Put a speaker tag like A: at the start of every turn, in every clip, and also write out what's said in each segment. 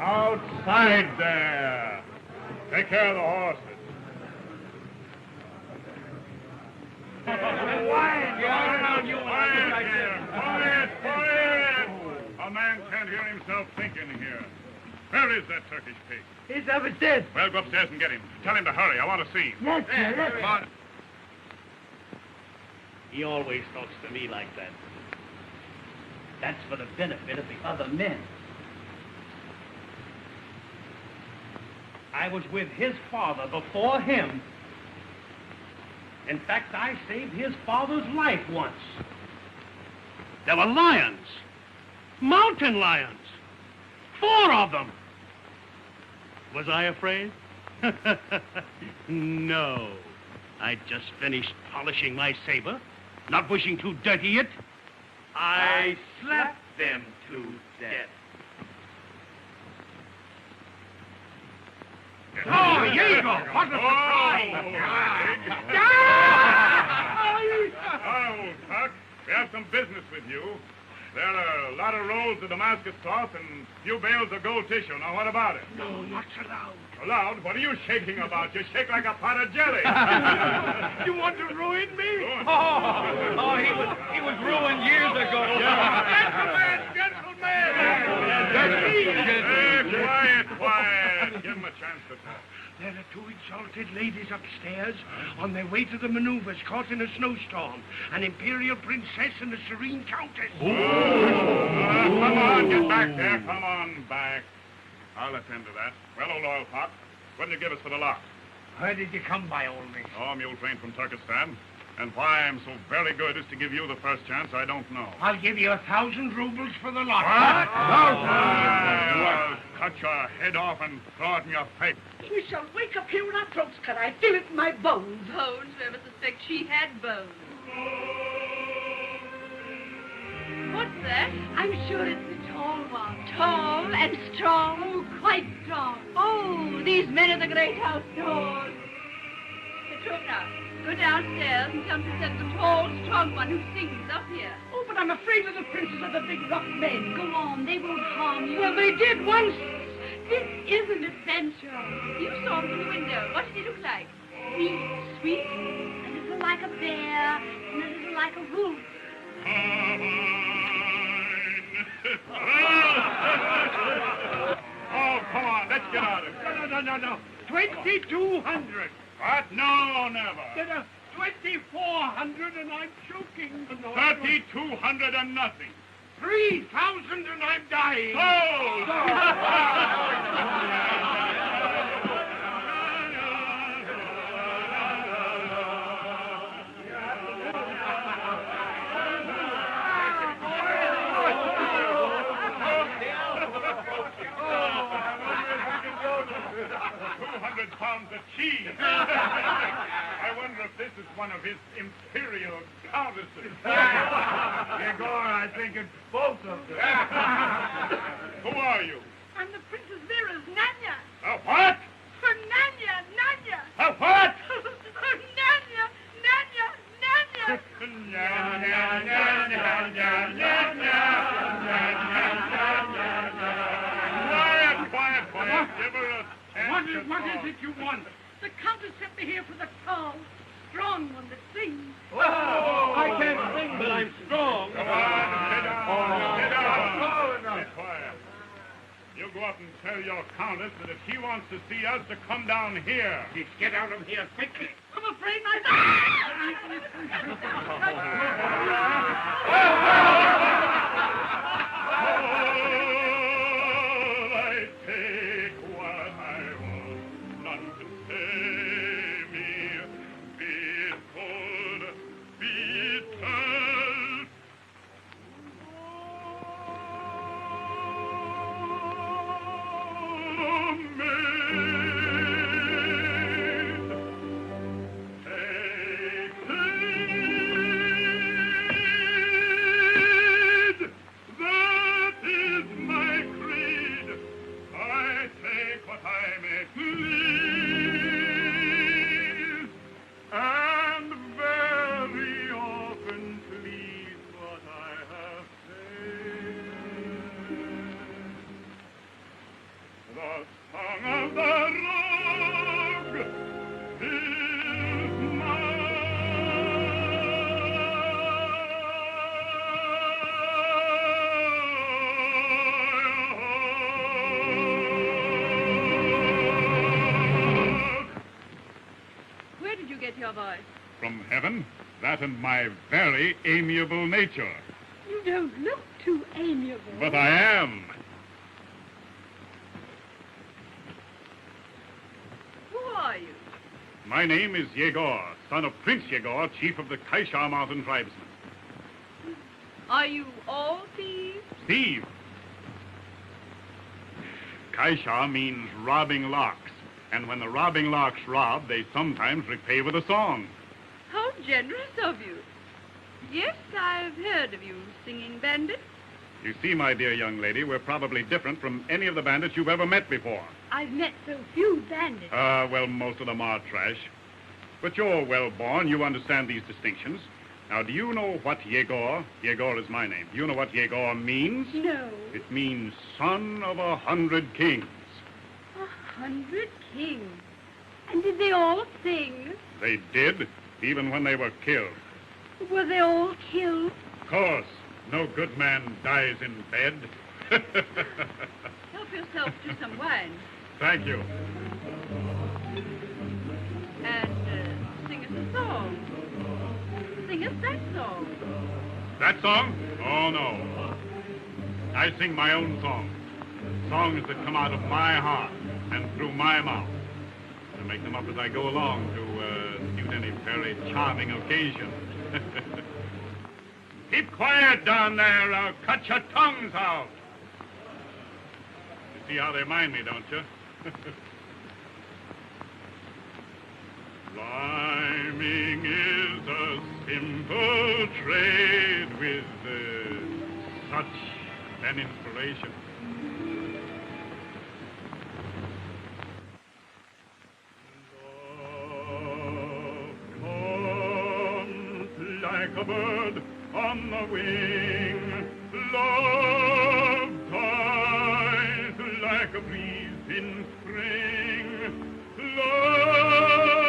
A: Outside there. Take care of the horses. Quiet. A man can't hear himself thinking here. Where is that Turkish pig?
B: He's upstairs.
A: Well, go upstairs and get him. Tell him to hurry. I want to see him.
B: Yes, sir.
A: Come on.
C: He always talks to me like that. That's for the benefit of the other men. I was with his father before him. In fact, I saved his father's life once. There were lions. Mountain lions. 4 of them. Was I afraid? No. I just finished polishing my saber, not wishing to dirty it. I slapped them to death. Oh, here you go. What a surprise.
A: Oh, Tuck, we have some business with you. There are a lot of rolls of Damascus cloth and a few bales of gold tissue. Now, what about it?
C: No, not allowed.
A: Allowed? What are you shaking about? You shake like a pot of jelly.
C: You want to ruin me?
A: Ruin?
C: Oh, he was ruined years ago. Gentlemen!
A: Quiet. Give him a chance to talk.
C: There are 2 exalted ladies upstairs on their way to the maneuvers, caught in a snowstorm. An imperial princess and a serene countess.
A: Come on, get back there. Come on back. I'll attend to that. Well, old oil pot, what did you give us for the lot?
C: Where did you come by, old mate?
A: Oh, mule train from Turkestan. And why I'm so very good as to give you the first chance, I don't know.
C: I'll give you 1,000 rubles for the lot.
A: I'll cut your head off and throw it in your face.
B: We shall wake up here with our throats cut. I feel it in my bones.
D: Bones? Whoever suspect she had bones. What's that? I'm sure it's the tall one. Tall and strong? Oh, quite strong. Oh, these men are the great outdoors. Petrovna, go downstairs and tell Princess the tall, strong one who sings up here.
B: Oh, but I'm afraid of the princes of the big rough men.
D: Go on, they won't harm you.
B: Well, they did once.
D: This is an adventure. You saw him from the window. What did he look like? Sweet, a little like a bear, and a little like a wolf.
A: Oh, come on, let's get out of here.
C: No. 2,200.
A: What? No, never.
C: 2,400 and I'm choking.
A: 3,200 and nothing.
C: 3,000 and I'm dying.
A: £200 of cheese. I wonder if this is one of his imperial countesses.
C: Yegor, I think it's both of them.
A: Who are you?
B: I'm the Princess Vera's Nanya.
A: A what?
B: Her Nanya.
A: A what?
B: Her Nanya.
A: Quiet. Give her a chance.
C: What is it you want?
B: The Countess sent me here for the tall, strong one that sings.
C: Oh,
A: tell your countess that if she wants to see us, to come down here.
C: Let's get out of here quickly.
B: I'm afraid my...
A: I take what I want, none can stay me. Be it cold, be it cold. Oh, maid, take heed. That is my creed. I take what I may please, and very often please what I have said. The song of the rogue is
D: Where did you get your voice?
A: from heaven, that and my very amiable nature.
B: You don't look too amiable.
A: But I am.
D: Who are you?
A: My name is Yegor, son of Prince Yegor, chief of the Kaishar Mountain tribesmen.
D: Are you all thieves?
A: Steve. Kaishar means robbing larks, and when the robbing larks rob, they sometimes repay with a song.
D: How generous of you. Yes, I've heard of you singing, bandit.
A: You see, my dear young lady, we're probably different from any of the bandits you've ever met before.
B: I've met so few bandits.
A: Well, most of them are trash. But you're well-born. You understand these distinctions. Now, do you know what Yegor is my name, do you know what Yegor means?
B: No.
A: It means son of 100 kings.
B: 100 kings. And did they all sing?
A: They did, even when they were killed.
B: Were they all killed?
A: Of course, no good man dies in bed.
D: Help yourself to some wine.
A: Thank you.
D: And sing us a song. Sing us that song.
A: That song? Oh, no. I sing my own songs. Songs that come out of my heart and through my mouth. I make them up as I go along to suit any very charming occasion. Keep quiet down there, I'll cut your tongues out. You see how they mind me, don't you? Climbing is a simple trade with such an inspiration. Like a bird on the wing, love dies like a breeze in spring. Love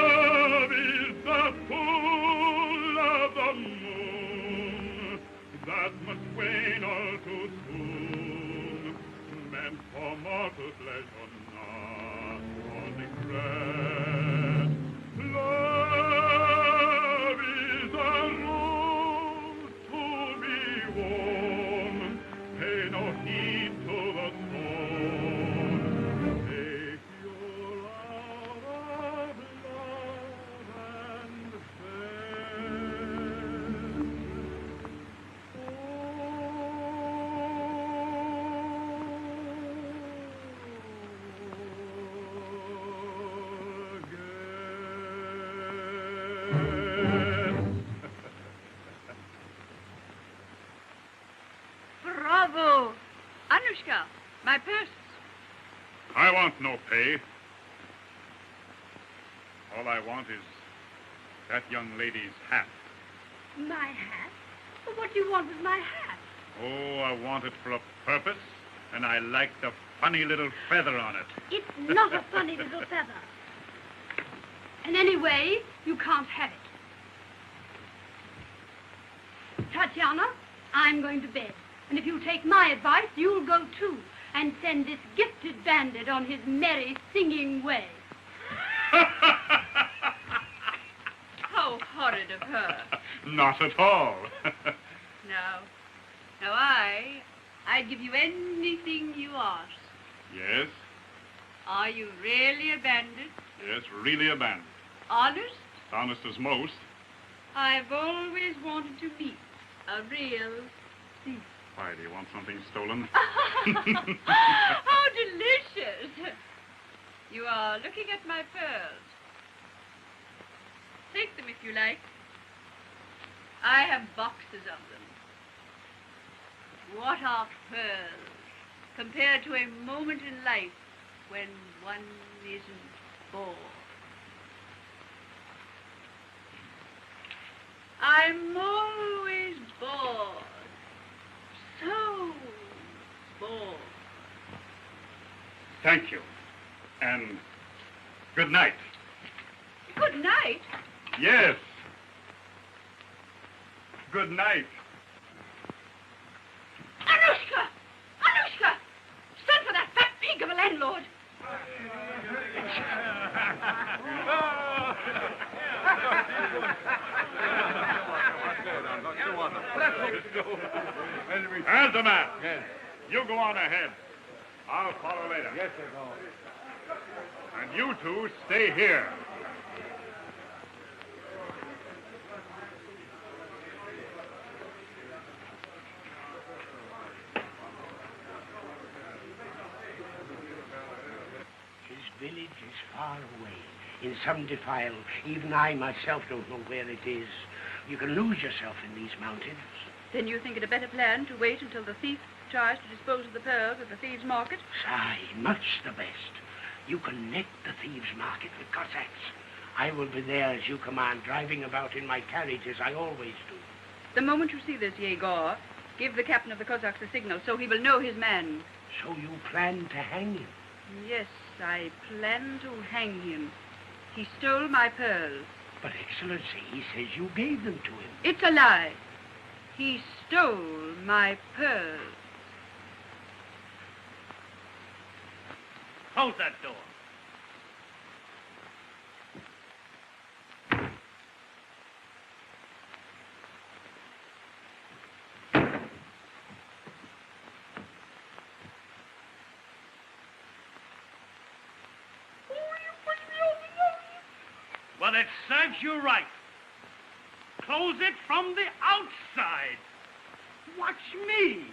A: is the pull of the moon that must wane all too soon, meant for mortal pleasure, not for regret. Love is a rose to be worn. Pay no heed to the thorn. Take your hour of love and
D: Bravo! Anushka, my purse.
A: I want no pay. All I want is that young lady's hat.
B: My hat? Well, what do you want with my hat?
A: Oh, I want it for a purpose, and I like the funny little feather on it.
B: It's not a funny little feather. And anyway, you can't have it. Tatiana, I'm going to bed. And if you take my advice, you'll go too. and send this gifted bandit on his merry singing way.
D: How horrid of her.
A: Not at all.
D: Now, I'd give you anything you ask.
A: Yes,
D: Are you really a bandit?
A: yes, really a bandit.
D: Honest?
A: Honest as most.
D: I've always wanted to meet a real thief.
A: Why, do you want something stolen?
D: How delicious! You are looking at my pearls. Take them if you like. I have boxes of them. What are pearls compared to a moment in life when one isn't bored? I'm always bored. So bored.
A: Thank you. And good night.
D: Good night.
A: Yes. Good night.
D: Anushka! Anushka! Send for that fat pig of a landlord.
A: Alderman. Yes. You go on ahead. I'll follow later.
E: Yes, sir, go.
A: And you two stay here.
E: His village is far away, in some defile. Even I myself don't know where it is. You can lose yourself in these mountains.
D: Then you think it a better plan to wait until the thief tries to dispose of the pearls at the thieves' market?
E: Aye, much the best. You can net the thieves' market with Cossacks. I will be there as you command, driving about in my carriage as I always do.
D: The moment you see this, Yegor, give the captain of the Cossacks a signal so he will know his man.
E: So you plan to hang him?
D: Yes, I plan to hang him. He stole my pearls.
E: But, Excellency, he says you gave them to him.
D: It's a lie. He stole my pearls.
C: Close that door. Well, it serves you right. Close it from the outside. Watch me.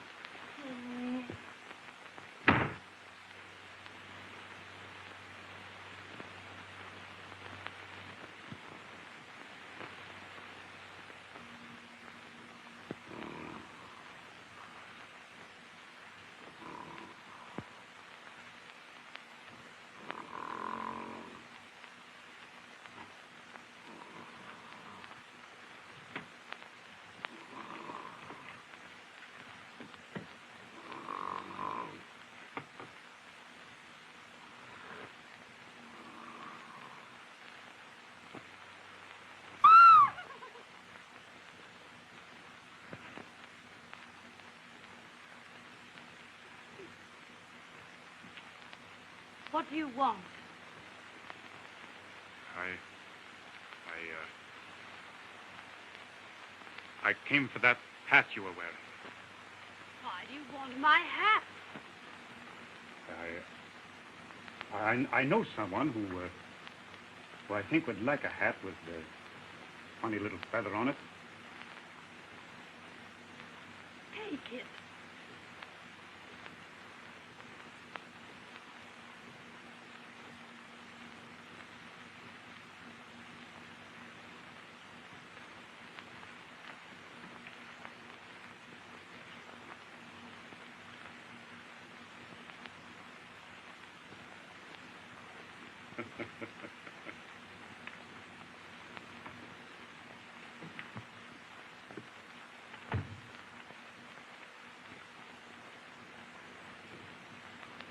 B: What do you want?
A: I came for that hat you were wearing.
B: Why do you want my hat?
A: I know someone who I think would like a hat with a funny little feather on it.
B: Take it.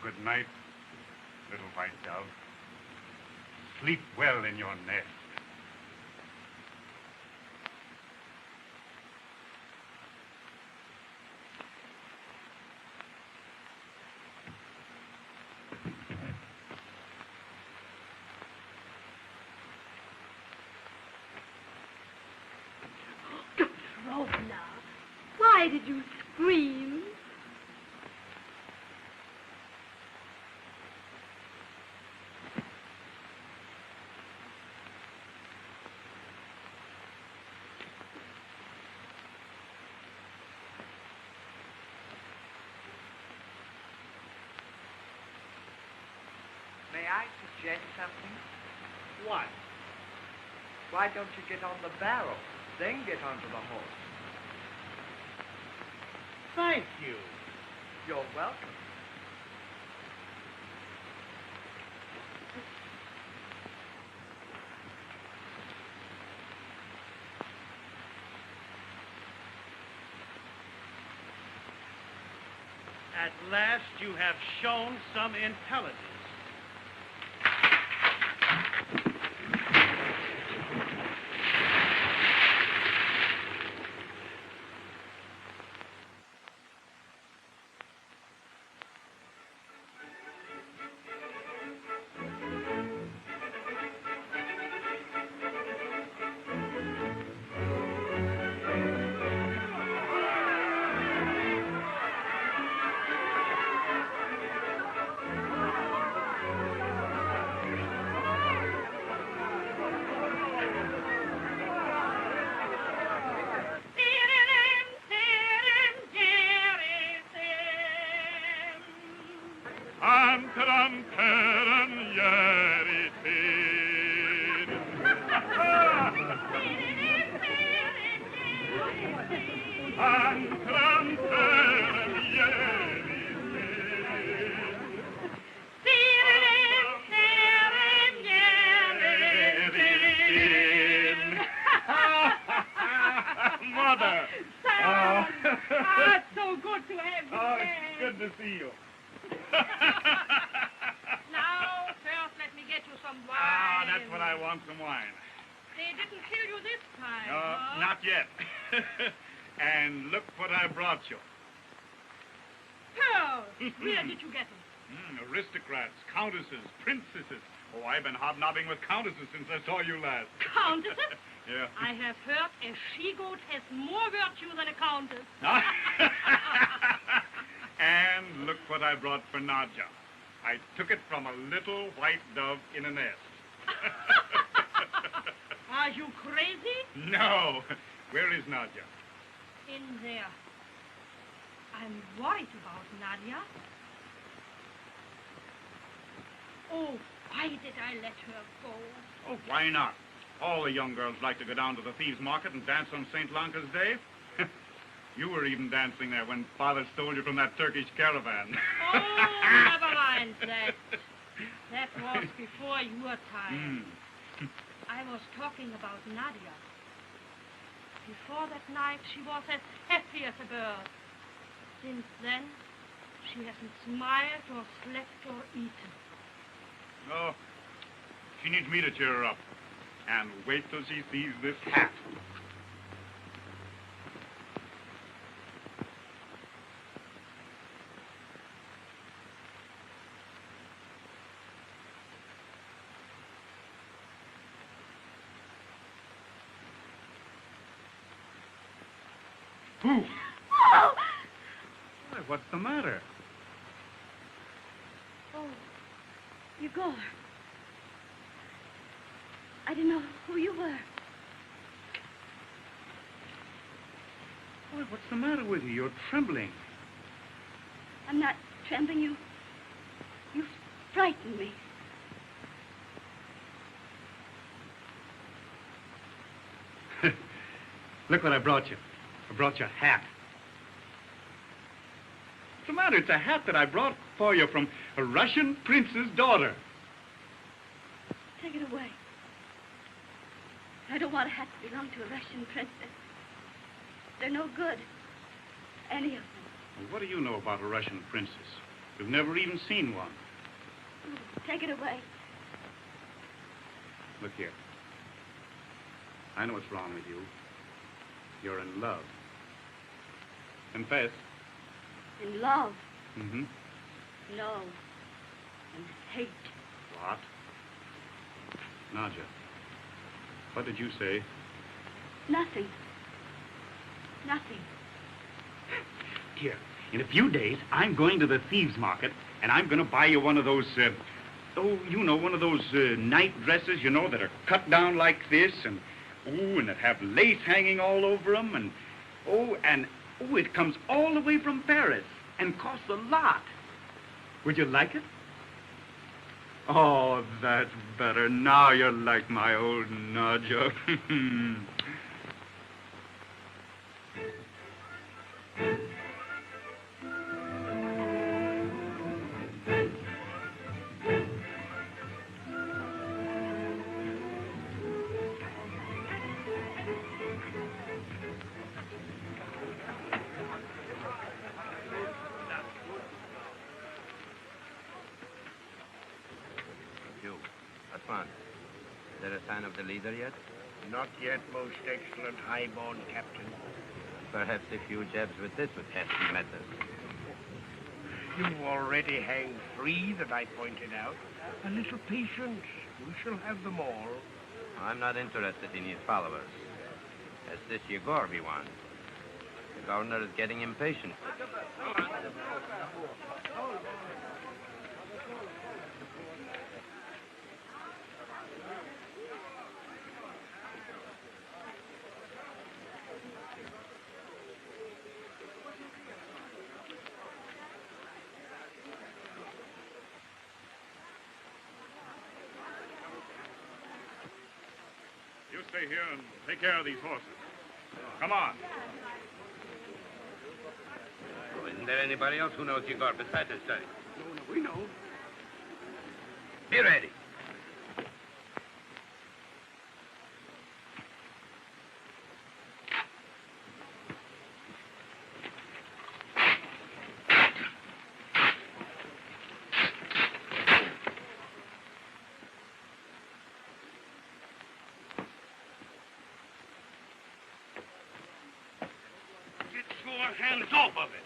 A: Good night, little white dove. Sleep well in your nest.
B: Why did you scream?
F: May I suggest something?
C: What?
F: Why don't you get on the barrel, then get onto the horse?
C: Thank you.
F: You're welcome.
C: At last you have shown some intelligence.
A: Mother!
D: Sam! It's so good to have you
A: Oh,
D: back.
A: it's good to see you.
D: Now, first, let me get you some wine.
A: Ah, that's what I want, some wine.
D: They didn't kill you this time, huh?
A: Not yet. And look what I brought you.
D: Pearls. Where did you get them?
A: Aristocrats, countesses, princesses. Oh, I've been hobnobbing with countesses since I saw you last.
D: Countesses?
A: Yeah.
D: I have heard a she-goat has more virtue than a countess.
A: And look what I brought for Nadja. I took it from a little white dove in a nest.
D: Are you crazy?
A: No. Where is Nadja?
D: In there. I'm worried about Nadia. Oh, why did I let her go?
A: Oh, why not? All the young girls like to go down to the thieves' market and dance on St. Lanka's Day. You were even dancing there when Father stole you from that Turkish caravan.
D: Oh, never mind that. That was before your time. I was talking about Nadia. Before that night, she was as happy as a bird. Since then, she hasn't smiled or slept or eaten.
A: Oh, she needs me to cheer her up. And wait till she sees this hat. Who?
B: Oh!
A: Why, what's the matter?
B: Oh, Igor. I didn't know who you were.
A: Why, what's the matter with you? You're trembling.
B: I'm not trembling. You frightened me.
A: Look what I brought you. I brought you a hat. What's the matter? It's a hat that I brought for you from a Russian prince's daughter.
B: Take it away. I don't want a hat to belong to a Russian princess. They're no good. Any of them.
A: Well, what do you know about a Russian princess? You've never even seen one.
B: Take it away.
A: Look here. I know what's wrong with you. You're in love. Confess.
B: In love.
A: Mm-hmm.
B: No. And hate.
A: What? Nadja, what did you say?
B: Nothing. Nothing.
A: Here, in a few days, I'm going to the thieves' market, and I'm going to buy you one of those, one of those night dresses, that are cut down like this, and that have lace hanging all over them, and it comes all the way from Paris and costs a lot. Would you like it? Oh, that's better. Now you're like my old Nadja.
G: Is there a sign of the leader yet?
E: Not yet, most excellent high-born captain.
G: Perhaps a few jabs with this would hasten matters.
E: You've already hanged 3 that I pointed out. A little patience. We shall have them all.
G: I'm not interested in his followers. As this Yegor be one. The governor is getting impatient.
A: You stay here and take care of these horses. Come on.
G: Oh, isn't there anybody else who knows Yegor besides us, Sonny?
E: No, we know.
G: Be ready.
C: Hands off of it.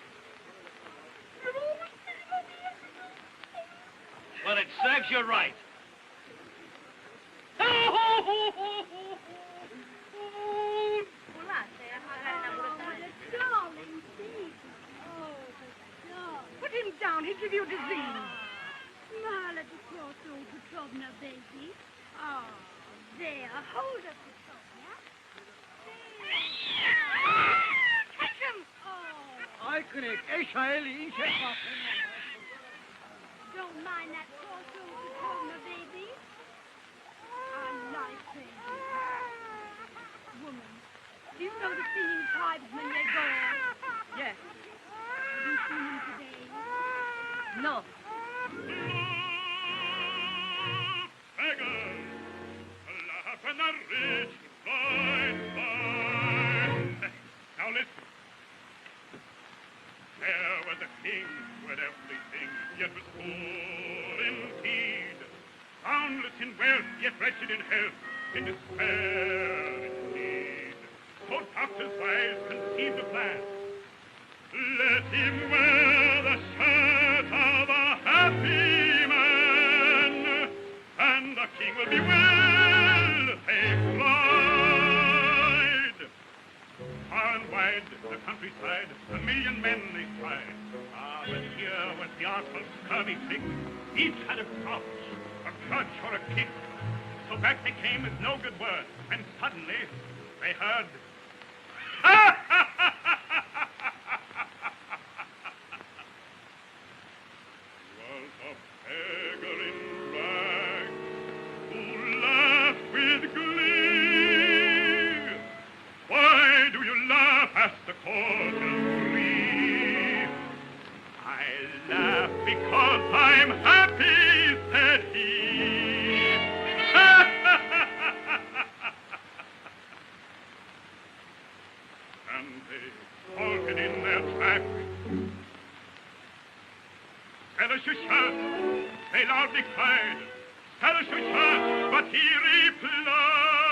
C: But it serves you right.
B: Put him down. He'll give you a disease. Let the poor soul, Petrovna, baby. Oh, there. Hold up, Petrovna. Catch him. Don't mind that poor soul, Petrovna, baby. I like baby. Woman, do you know the singing tribesman Yegor?
D: Yes.
B: Have you seen him today?
D: No.
A: Beggars, laugh and the rich, fine. Now listen. There was a king with everything, yet was poor indeed. Boundless in wealth, yet wretched in health, in despair indeed. So doctors wise conceived a plan. Let him wear the shirt of a happy man, and the king will be well supplied. Far and wide, the countryside, 1,000,000 men they tried. Ah, but here was the artful, scurvy trick. Each had a crouch, a crutch, or a kick. So back they came with no good word, and suddenly they heard... Was a beggar in rags who laughed with glee. Why do you laugh? Asked the courtiers three. I laugh because I'm happy, said he. And they halted in their track. Shusha, they loudly cried, Shusha, but he replied,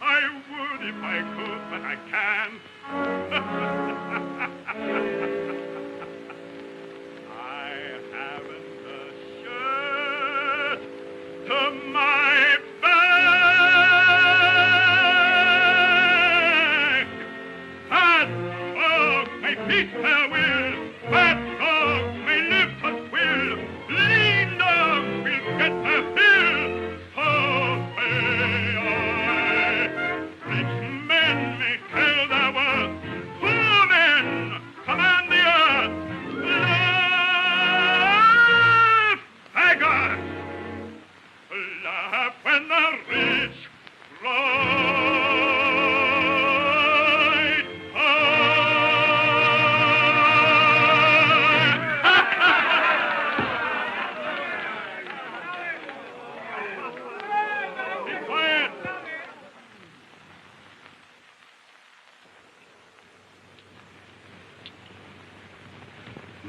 A: I would if I could, but I can't. I haven't a shirt to my back.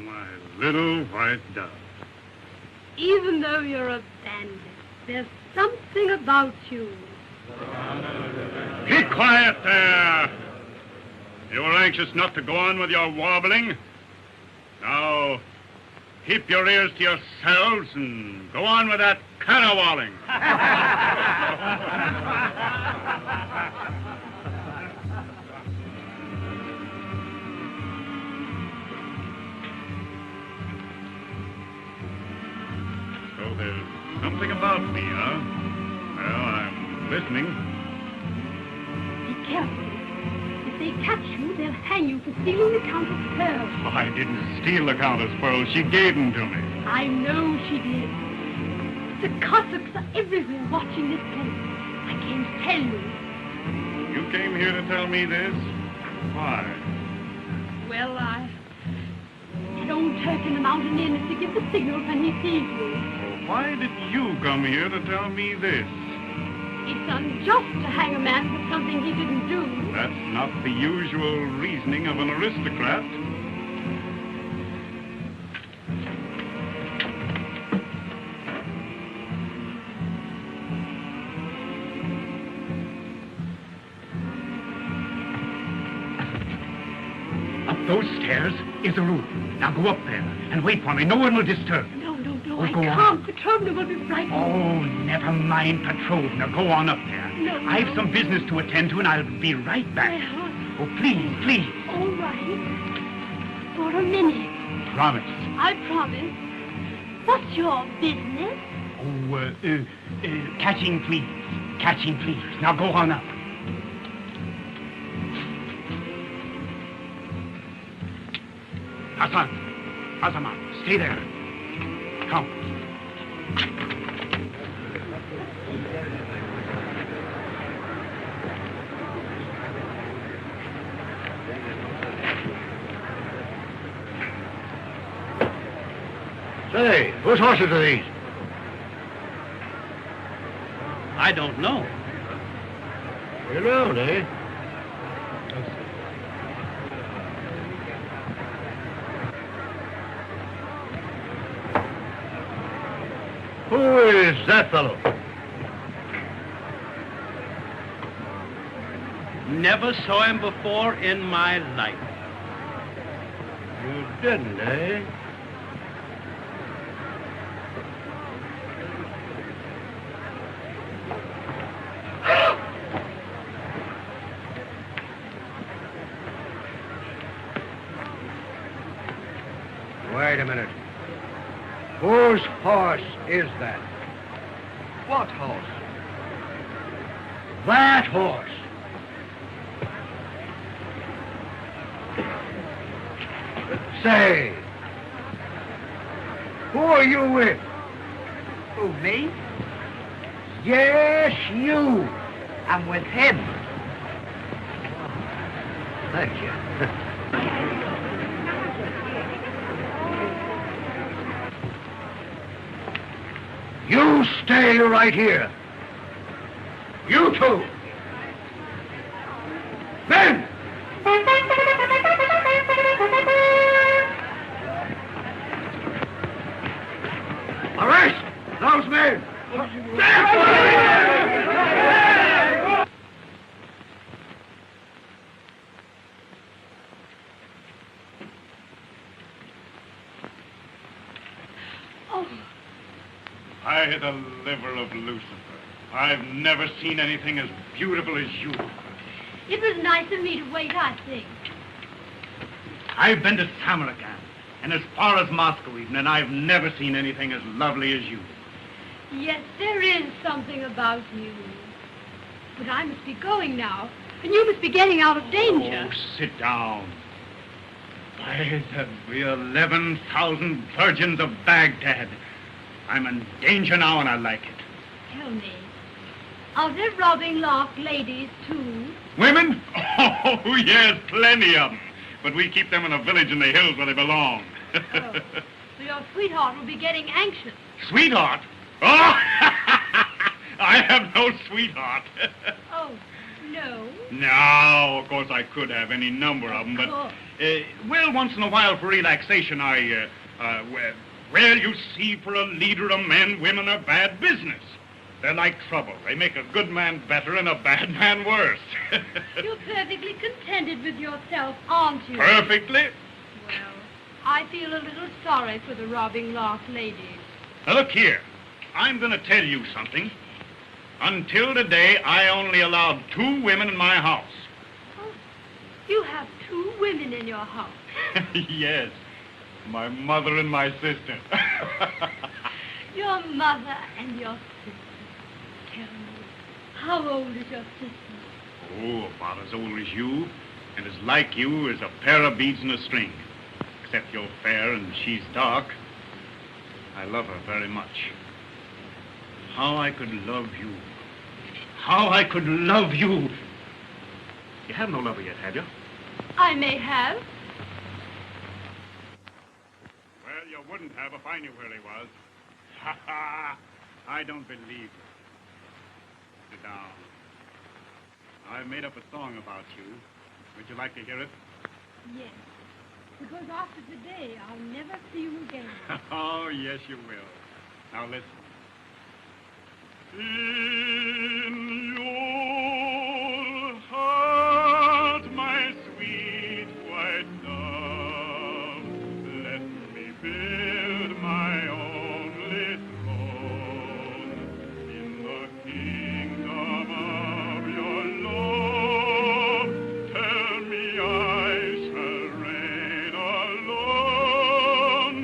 A: My little white dove.
B: Even though you're a bandit, there's something about you.
A: Keep quiet there. You were anxious not to go on with your warbling. Now, keep your ears to yourselves and go on with that caterwauling. So there's something about me, huh? Well, I'm listening.
B: Be careful. If they catch you, they'll hang you for stealing the Countess' pearls.
A: I didn't steal the Countess' pearls. She gave them to me.
B: I know she did. The Cossacks are everywhere watching this place. I came to tell you.
A: You came here to tell me this? Why?
B: Well, that old Turk in the mountain inn is to give the signal when he sees you.
A: Well, why did you come here to tell me this?
B: It's unjust to hang a man for something he didn't do.
A: That's not the usual reasoning of an aristocrat.
H: Up those stairs is a room. Now go up there and wait for me. No one will disturb you.
B: No,
H: Oh,
B: I
H: go
B: can't.
H: on.
B: Petrovna will be frightened.
H: Oh, never mind, Petrovna. Go on up there.
B: No.
H: I've some business to attend to, and I'll be right back.
B: Well,
H: Oh, please, please.
B: all right. For a minute.
H: Promise.
B: I promise. What's your business?
H: Oh, catching, please. Catching, please. Now go on up. Hassan. Azamat, stay there. Come.
E: Say, whose horses are these?
C: I don't know.
E: You're around, eh? Who is that fellow?
C: Never saw him before in my life.
E: You didn't, eh? Wait a minute. Whose horse is that?
F: What horse?
E: That horse. Say, who are you with?
F: Who, me?
E: Yes, you.
F: I'm with him.
E: Thank you. You stay right here. You two. Men! Arrest those men!
B: Oh,
A: By the liver of Lucifer, I've never seen anything as beautiful as you.
B: it was nice of me to wait, I think.
H: I've been to Samarkand, and as far as Moscow even, and I've never seen anything as lovely as you.
B: Yes, there is something about you. But I must be going now, and you must be getting out of danger.
H: Oh, sit down. By the 11,000 virgins of Baghdad. I'm in danger now, and I like it.
B: Tell me, are there robbing lock ladies, too?
H: Women?
A: Oh, yes, plenty of them. But we keep them in a village in the hills where they belong.
B: Oh, so your sweetheart will be getting anxious.
H: Sweetheart?
A: Oh, I have no sweetheart.
B: Oh, no?
A: No.
H: Oh, of course I could have any number of them, but, well, once in a while for relaxation, well, you see, for a leader of men, women are bad business. They're like trouble. They make a good man better and a bad man worse.
B: You're perfectly contented with yourself, aren't you?
H: Perfectly.
B: Well, I feel a little sorry for the robbing lost ladies.
H: Now, look here. I'm going to tell you something. Until today, I only allowed 2 women in my house.
B: Oh, you have 2 women in your house.
H: Yes. My mother and my sister.
B: Your mother and your sister. Tell me, how old is your sister?
H: Oh, about as old as you, and as like you as a pair of beads in a string. Except you're fair and she's dark. I love her very much. How I could love you. How I could love you. You have no lover yet, have you?
B: I may have.
H: Well, you wouldn't have if I knew where he was. Ha ha! I don't believe you. Sit down. I've made up a song about you. Would you like to hear it?
B: Yes. Because after today, I'll never see you again.
H: Oh, yes, you will. Now, listen. In your heart, my sweet white dove, let me build my only throne in the kingdom of your love. Tell me I shall reign alone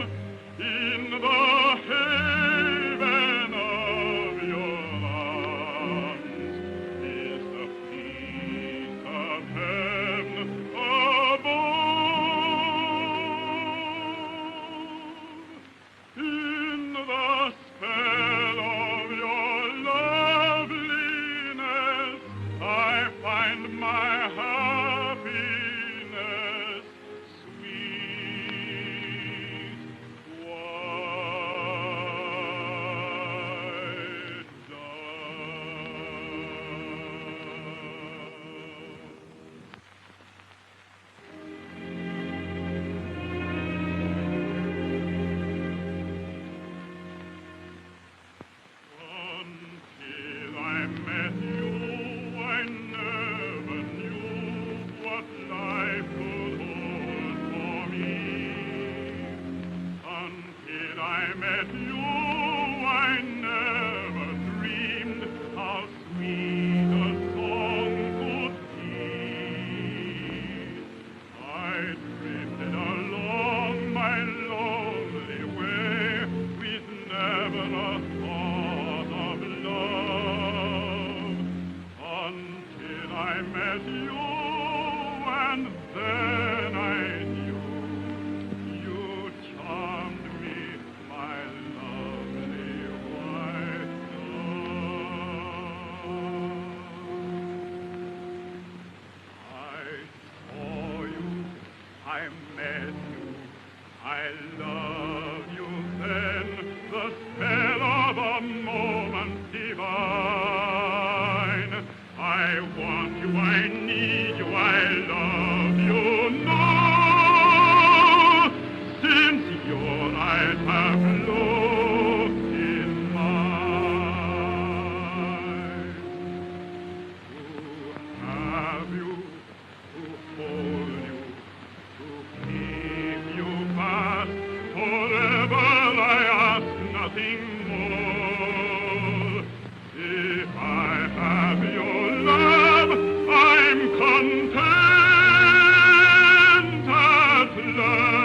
H: in the haven of your arms. Is the peace of heaven above. In the spell of your loveliness, I find my happiness, sweet white Until I met you, I never knew what life could hold for me. Until I met you, I never dreamed how sweet a song could be. I drifted along my lonely way with never a thought of love until I met you, and then I knew you charmed me, my lovely white dove. I saw you, I met you, I love you then, the spell of a moment divine. I want you, I need you, I love you now, since your eyes have looked in mine. To have you, to hold you, to keep you fast forever, I ask nothing more. If I have your love, I'm content at last.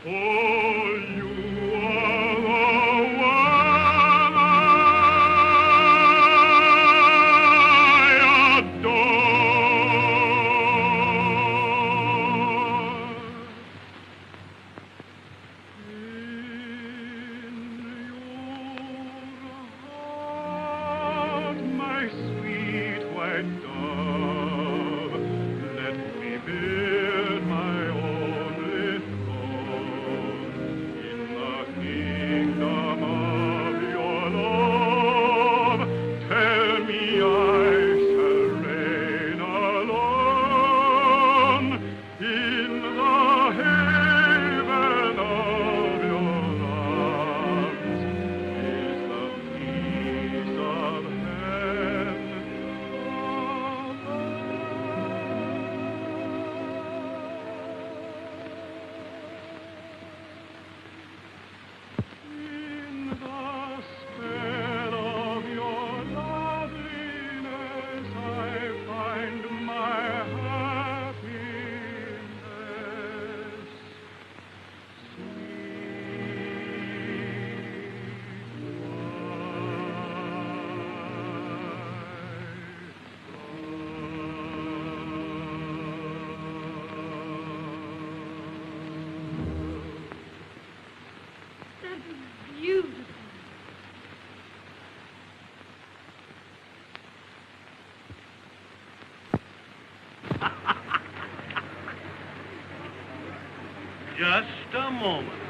H: For you are the one I adore. In your heart, my sweet white dove, let me build my only throne in the kingdom of your love. Tell me I shall
C: Just a moment.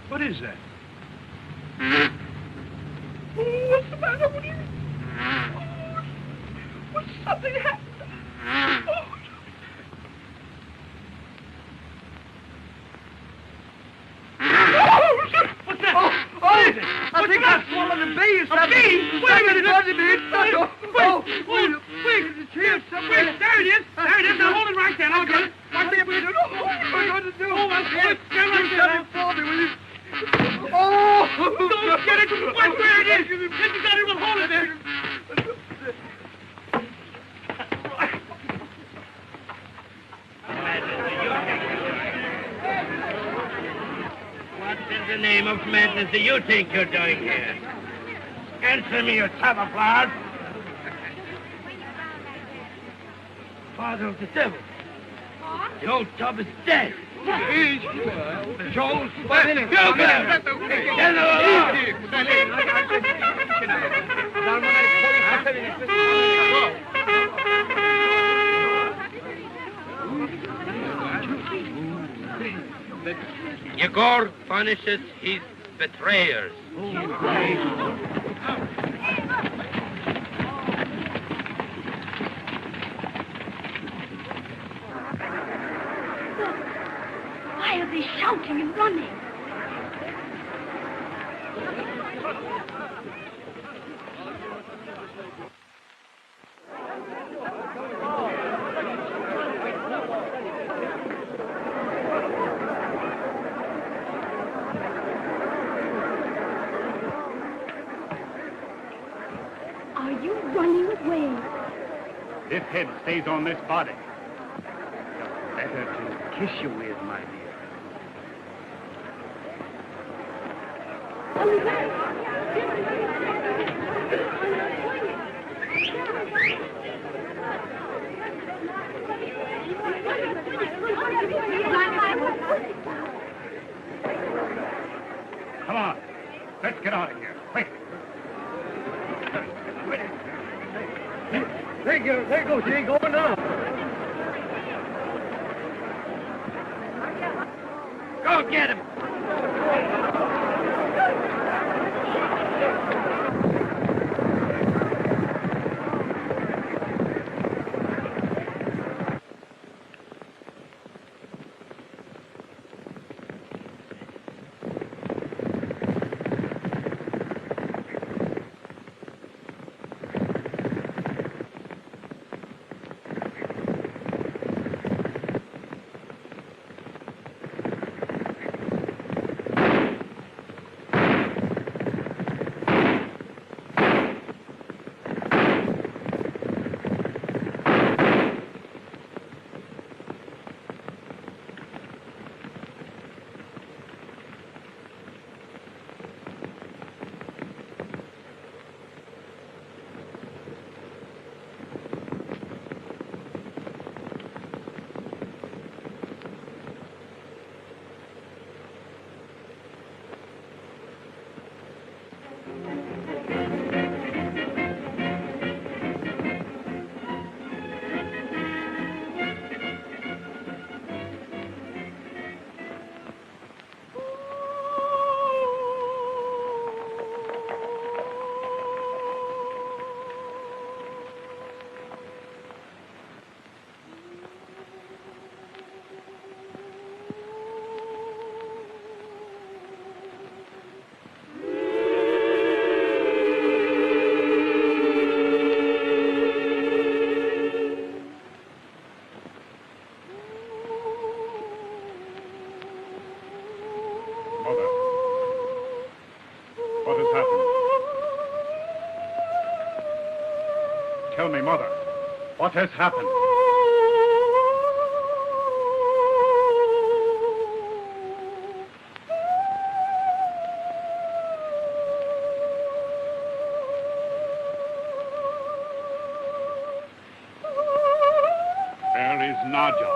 C: What is that?
F: Oh, what's the matter with you? Oh, what's something happened? Oh.
C: What's that?
F: I think I swallowed a bee or something.
C: A bee? Wait a minute.
F: Wait. It's here somewhere.
C: There it is. There it is. Now hold it right there. I'll get it. Right there.
F: What am I going to do?
C: Oh, well, hold it. Stand right there.
F: For me, will you? Oh!
C: Don't get it. Right where it is. If you got it, we'll hold it there.
E: What in the name of madness do you think you're doing here? Answer me, you tub of flowers. Father of the devil. The old tub is dead. Jones, what? You there! Get Yegor punishes his betrayers.
B: Why are they shouting and running? Are you running away?
H: This head stays on this body. Just better to kiss you with, my dear. Come on. Let's get out of here. Quick.
F: There you go. She ain't going now.
E: Go get him.
A: What has happened? Where is Nadja?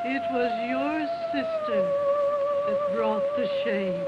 F: It was your sister that brought the shame.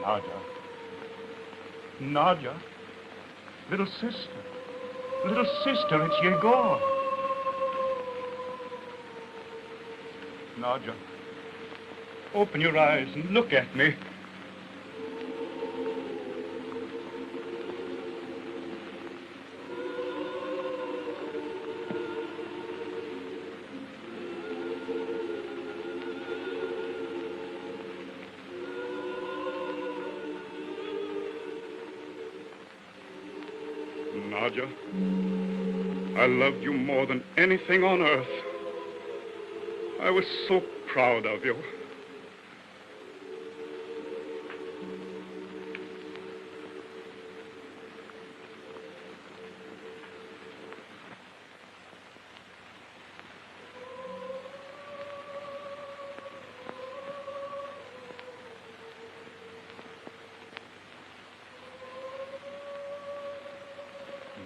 A: Nadja. Nadja. Little sister. Little sister, it's Yegor. Nadja. Open your eyes and look at me. Nadja, I loved you more than anything on earth. I was so proud of you.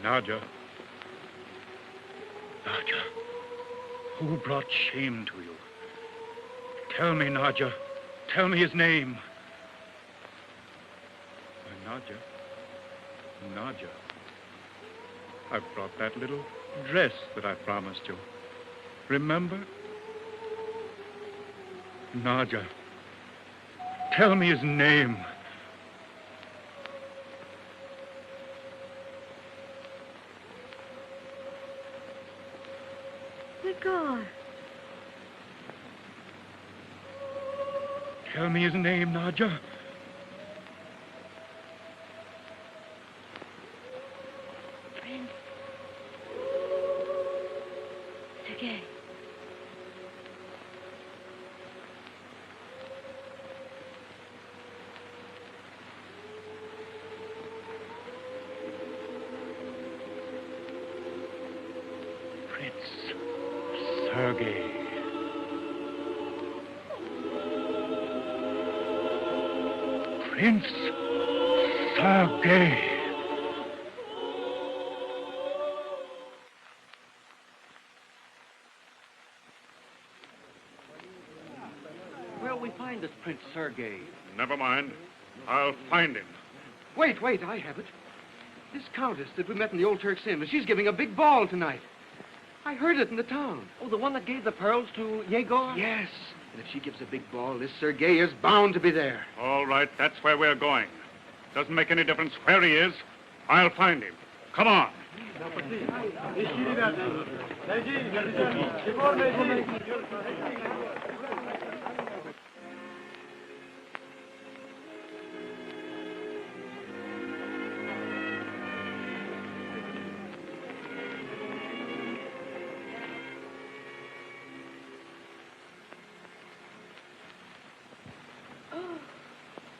A: Nadja. Nadja. Who brought shame to you? Tell me, Nadja. Tell me his name. Nadja. Nadja. I brought that little dress that I promised you. Remember? Nadja. Tell me his name.
B: God.
A: Tell me his name, Nadja.
B: Prince. Sergei.
A: Sergei. Prince Sergei.
C: Where'll we find this Prince Sergei?
A: Never mind. I'll find him.
I: Wait, I have it. This countess that we met in the old Turk's Inn, she's giving a big ball tonight. I heard it in the town.
C: Oh, the one that gave the pearls to Yegor?
I: Yes. And if she gives a big ball, this Sergei is bound to be there.
A: All right, that's where we're going. Doesn't make any difference where he is. I'll find him. Come on.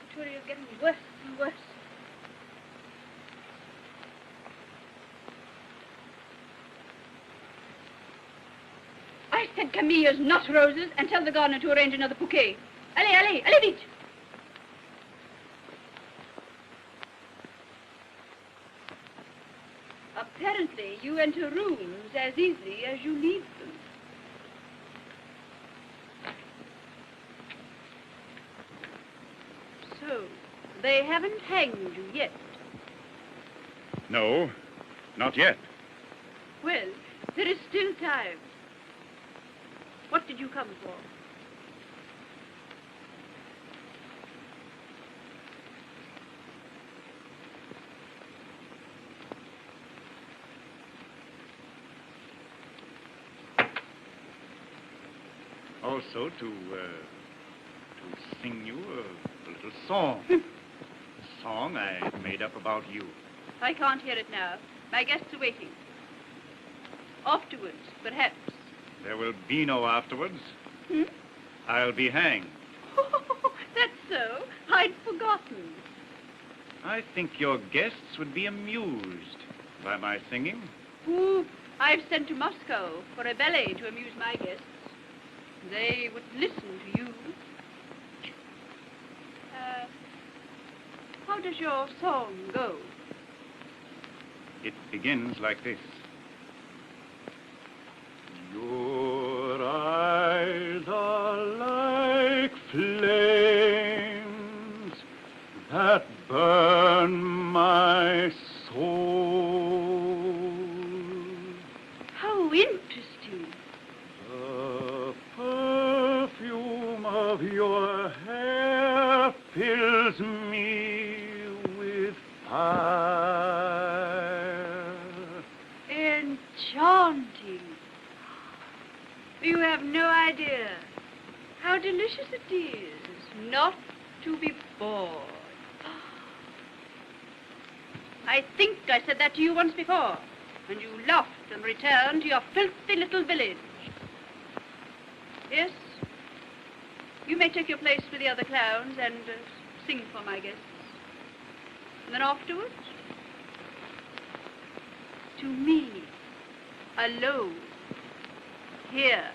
B: Victoria is getting worse and worse. I said camellias, not roses, and tell the gardener to arrange another bouquet. Allez, vite! Apparently, you enter rooms as easily as you leave them. So, they haven't hanged you yet?
A: No, not yet.
D: There is still time. What did you come for?
H: Also to sing you a little song. A song I made up about you.
D: I can't hear it now. My guests are waiting. Afterwards, perhaps.
H: There will be no afterwards.
D: Hmm?
H: I'll be hanged.
D: That's so. I'd forgotten.
H: I think your guests would be amused by my singing.
D: Ooh, I've sent to Moscow for a ballet to amuse my guests. They would listen to you. How does your song go?
H: It begins like this. Your eyes are like flames that burn my soul.
D: How interesting.
H: The perfume of your hair fills me with fire.
D: Enchanting. You have no idea how delicious it is not to be bored. I think I said that to you once before, and you laughed and returned to your filthy little village. Yes, you may take your place with the other clowns and sing for my guests. And then afterwards, to me, alone, here.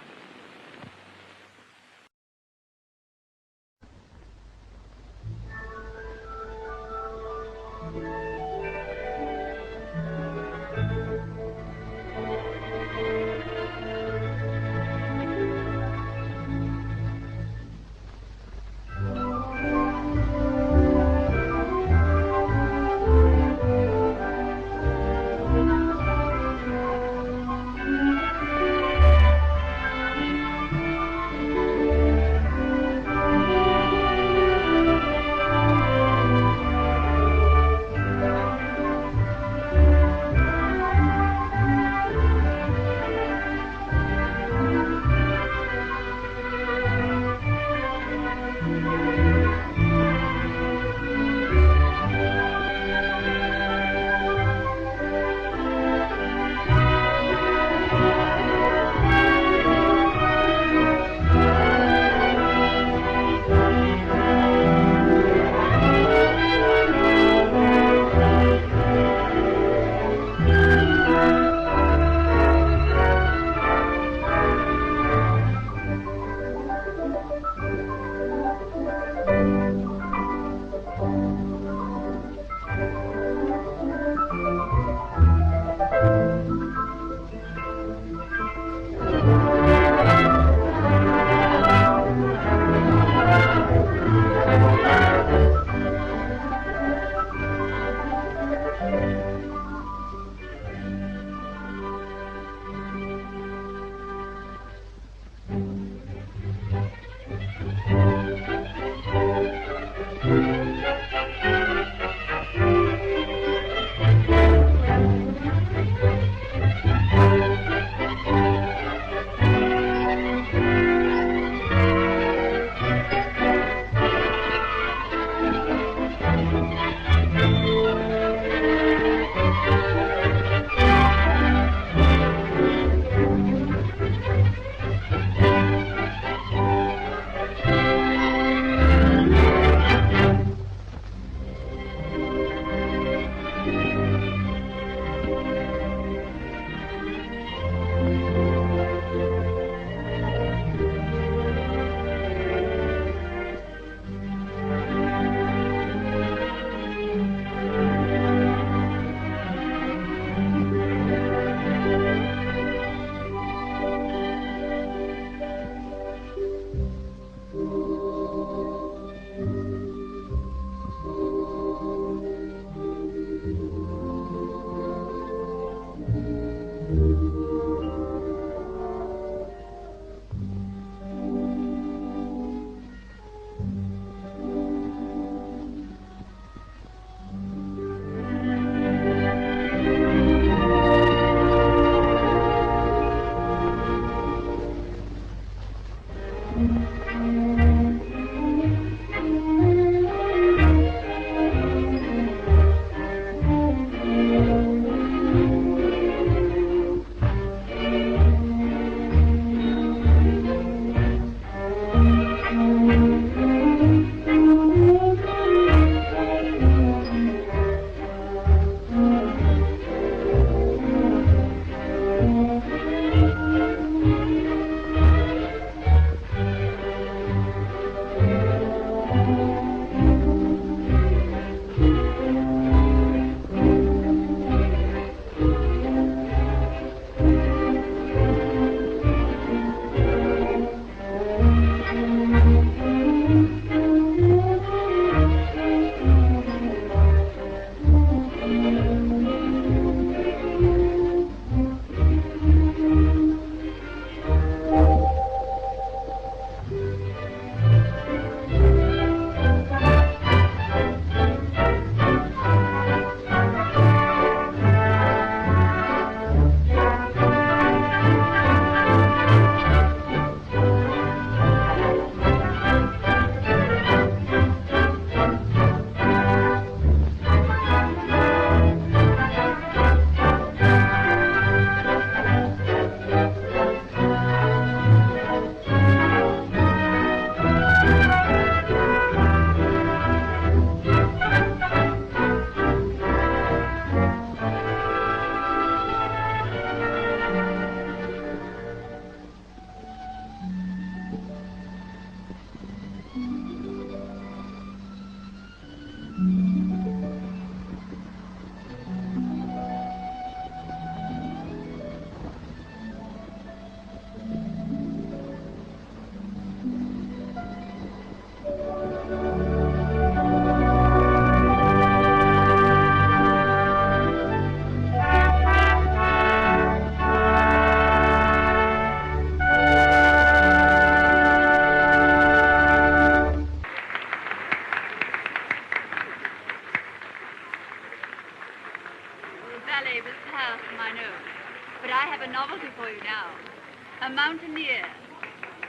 D: A mountaineer,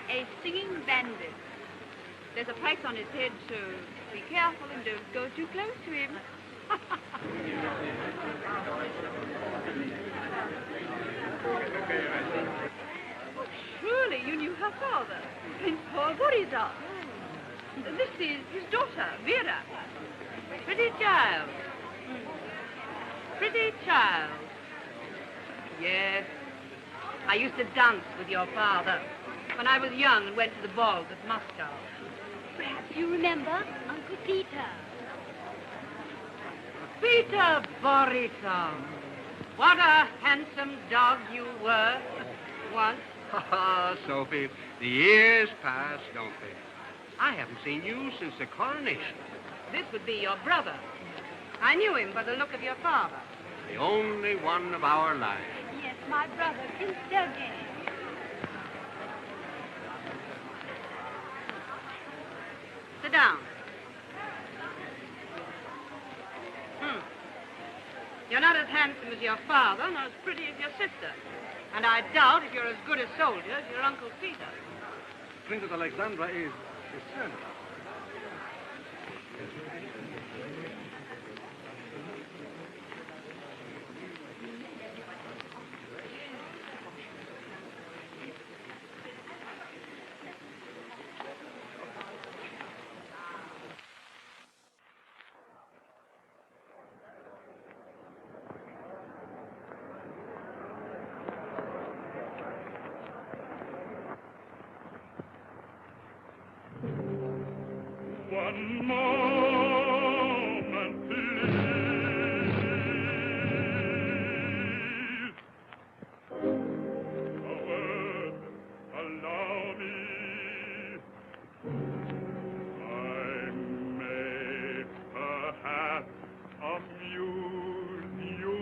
D: a singing bandit. There's a price on his head, so be careful and don't go too close to him. Oh, surely you knew her father, Prince Paul Borisov. This is his daughter, Vera. Pretty child. Pretty child. Yes. I used to dance with your father when I was young and went to the balls at Moscow.
B: Perhaps you remember Uncle Peter.
E: Peter Borisov. What a handsome dog you were once.
I: Ah, Sophie, the years pass, don't they? I haven't seen you since the coronation.
D: This would be your brother. I knew him by the look of your father.
I: The only one of our lives.
B: Yes, my brother, Prince Sergei.
D: Sit down. You're not as handsome as your father, nor as pretty as your sister. And I doubt if you're as good a soldier as your Uncle Peter.
I: Princess Alexandra is his servant.
A: One moment, please. A word, allow me. I may perhaps amuse you.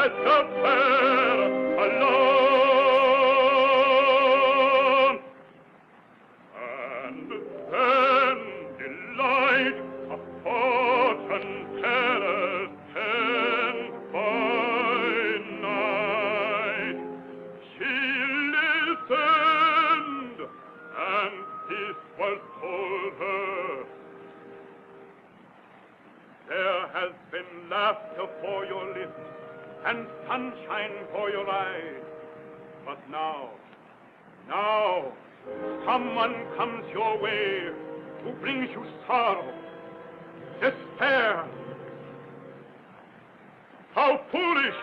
A: myself there alone. And then delight of fortune terrors tend by night. She listened, and this was told her. There has been laughter for your lips and sunshine for your eyes. But now, someone comes your way who brings you sorrow, despair. How foolish,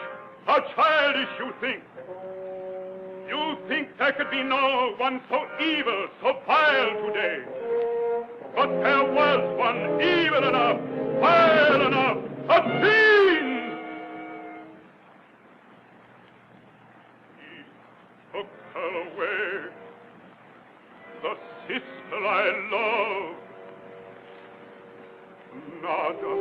A: how childish you think. You think there could be no one so evil, so vile today. But there was one evil enough, vile enough, a fiend! He took her away, the sister I love. Nadia!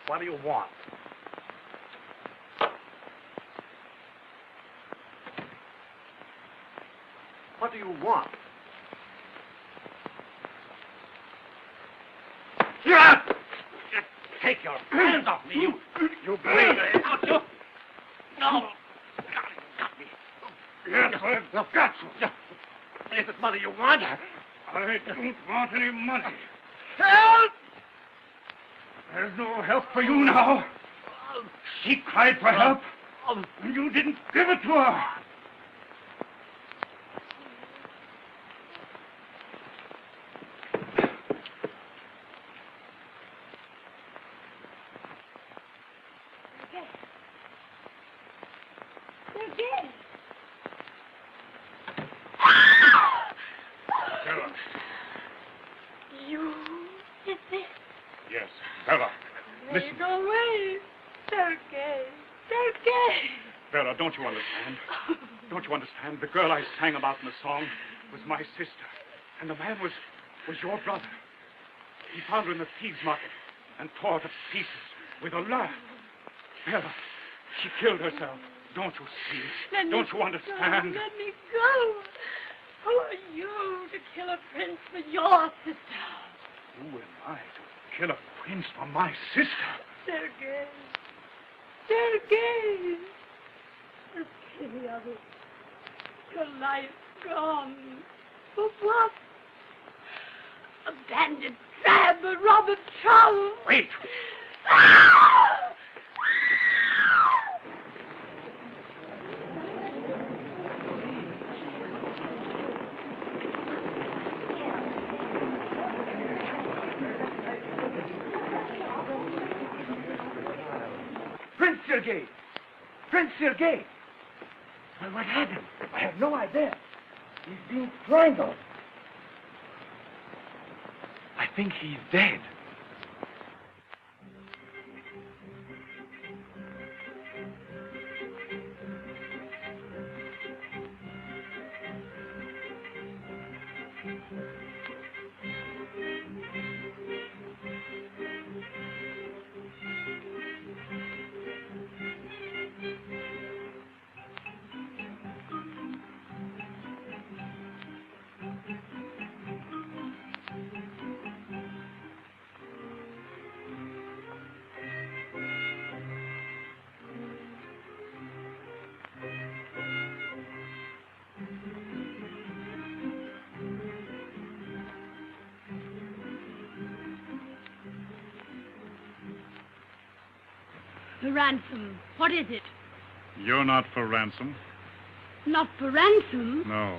C: What do you want?
I: What do you want?
E: Take your hands off me, you bleeder. No. Got me.
A: Yes, I've got you.
E: Is it money you want?
A: I don't want any money.
E: Help!
A: There's no help for you now. She cried for help, and you didn't give it to her.
B: You did this?
A: Yes, Bella. Listen.
B: Go away. Sergei. Sergei.
A: Bella, don't you understand? Don't you understand? The girl I sang about in the song was my sister. And the man was your brother. He found her in the thieves' market and tore her to pieces with a laugh. Bella, she killed herself. Don't you see? Don't you understand?
B: Let me go. Who are you to kill a prince for your sister?
A: Who am I to kill a prince for my sister?
B: Sergei. Sergei. The pity of it. Your life gone. For what? A bandit, drab, a robber, trowel.
A: Wait.
I: Prince Sergei! Prince Sergei! Well, what happened? I have no idea. He's being strangled. I think he's dead.
B: The ransom. What is it?
H: You're not for ransom.
B: Not for ransom.
H: No.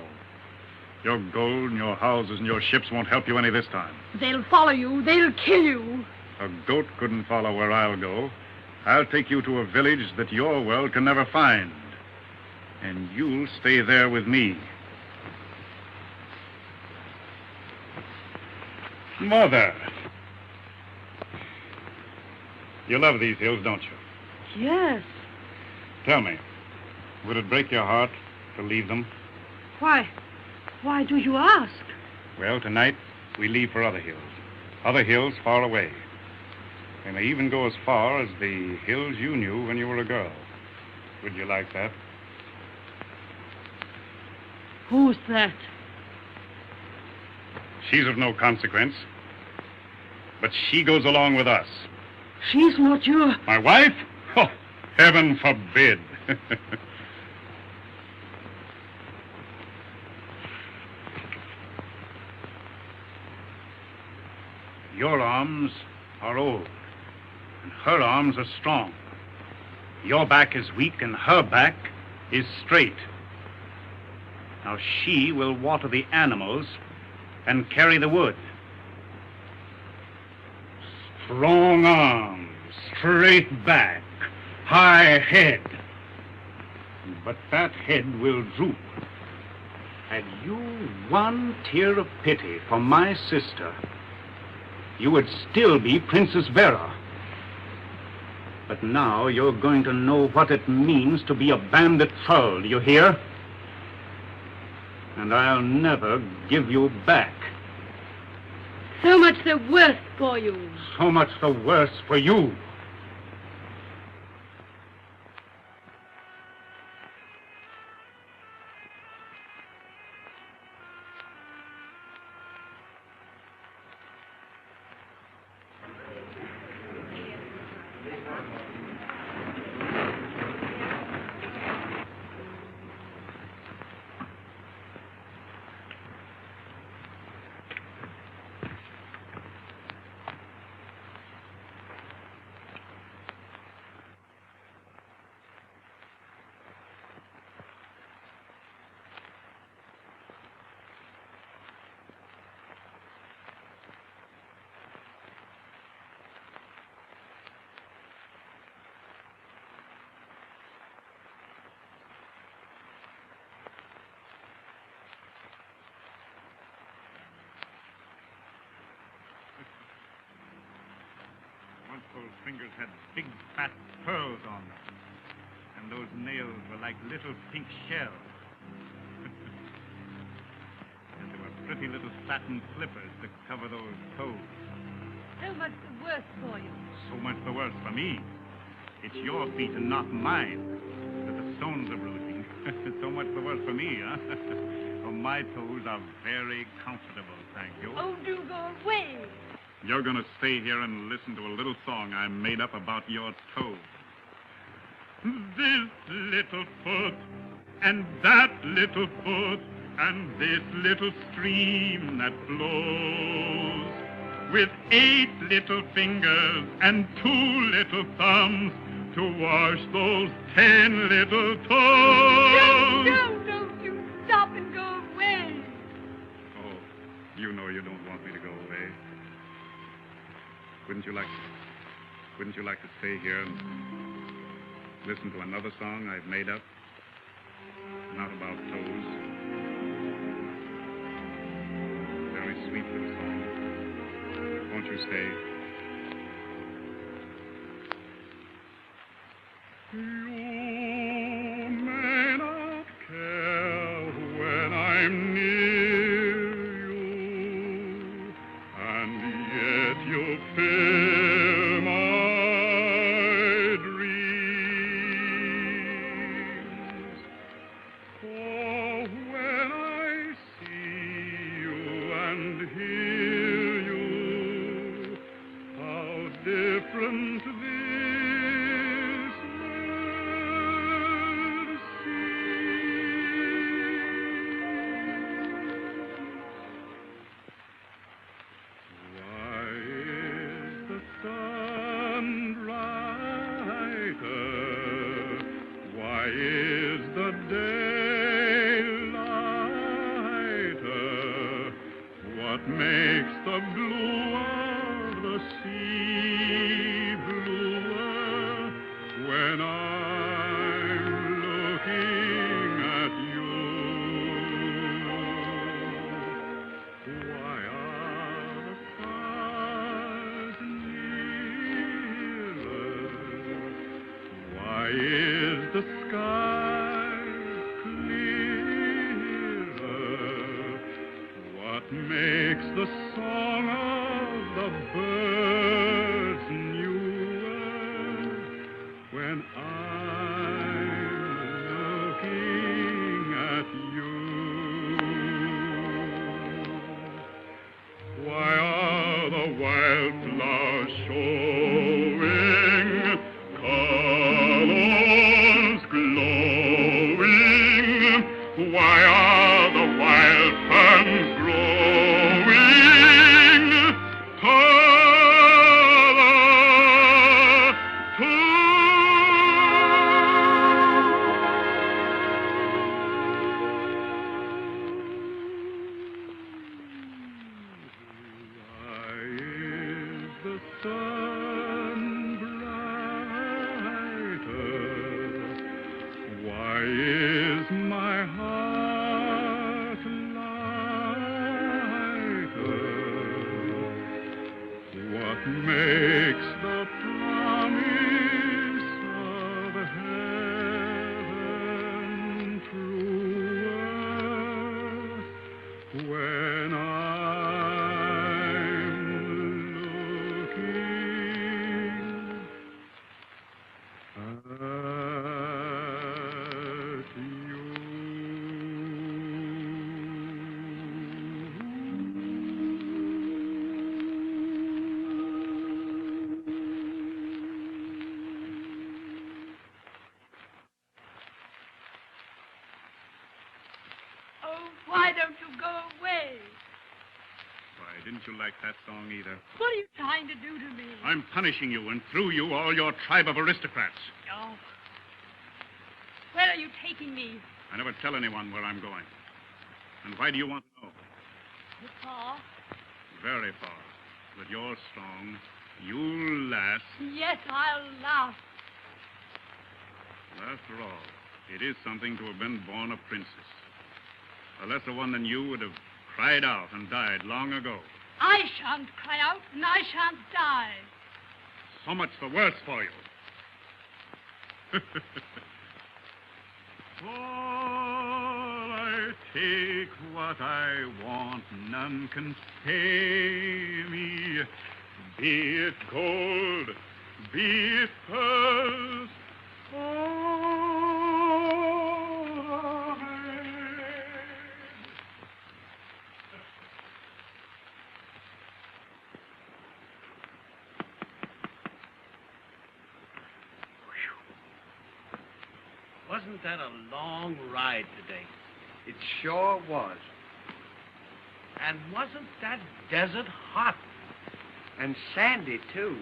H: Your gold and your houses and your ships won't help you any this time.
B: They'll follow you. They'll kill you.
H: A goat couldn't follow where I'll go. I'll take you to a village that your world can never find. And you'll stay there with me. Mother. You love these hills, don't you?
B: Yes.
H: Tell me, would it break your heart to leave them?
B: Why do you ask?
H: Well, tonight we leave for other hills far away. They may even go as far as the hills you knew when you were a girl. Would you like that?
B: Who's that?
H: She's of no consequence, but she goes along with us.
B: She's not your...
H: My wife? Oh, heaven forbid. Your arms are old, and her arms are strong. Your back is weak, and her back is straight. Now she will water the animals and carry the wood. Strong arms, straight back, high head. But that head will droop. Had you one tear of pity for my sister, you would still be Princess Vera. But now you're going to know what it means to be a bandit thrall, do you hear? And I'll never give you back.
B: So much the worse for you.
H: So much the worse for you. Once those fingers had big, fat pearls on them. And those nails were like little pink shells. And there were pretty little satin slippers to cover those toes.
B: So much the worse for you.
H: So much the worse for me. It's your feet and not mine that the stones are bruising. So much the worse for me, huh? Oh, my toes are very comfortable, thank you.
B: Oh, do go away.
H: You're going to stay here and listen to a little song I made up about your toes. This little foot, and that little foot, and this little stream that flows, with 8 little fingers and 2 little thumbs to wash those 10 little toes.
B: No, you stop and go away.
H: Oh, you know you don't want me to go away. Wouldn't you like to stay here and listen to another song I've made up? Not about toes. Very sweet little song. Won't you stay? You may not care when I'm near you, and yet you fill my dreams. For when I see you and hear you, how different this world seems. Why is the sun brighter? Why is the day lighter? What makes the blue of the sea bluer when I'm looking at you? Why are the stars nearer? Why is the sky clearer? What makes the song of the birds newer when I'm looking at you? Why are the wildflowers showing colors glowing? Why are the wild ferns growing color too? Why is the sun brighter? Why is my heart lighter? What makes the promise of heaven truer when I'm looking at you? Don't you like that song either?
B: What are you trying to do to me?
H: I'm punishing you, and through you, all your tribe of aristocrats.
B: Oh. Where are you taking me?
H: I never tell anyone where I'm going. And why do you want to know?
B: Far?
H: Very far. But you're strong. You'll last.
B: Yes, I'll laugh.
H: After all, it is something to have been born a princess. A lesser one than you would have cried out and died long ago.
B: I shan't cry out, and I shan't die.
H: So much the worse for you. All I take what I want, none can stay me. Be it gold, be it pearls,
C: Wasn't that a long ride today?
I: It sure was.
C: And wasn't that desert hot?
I: And sandy, too.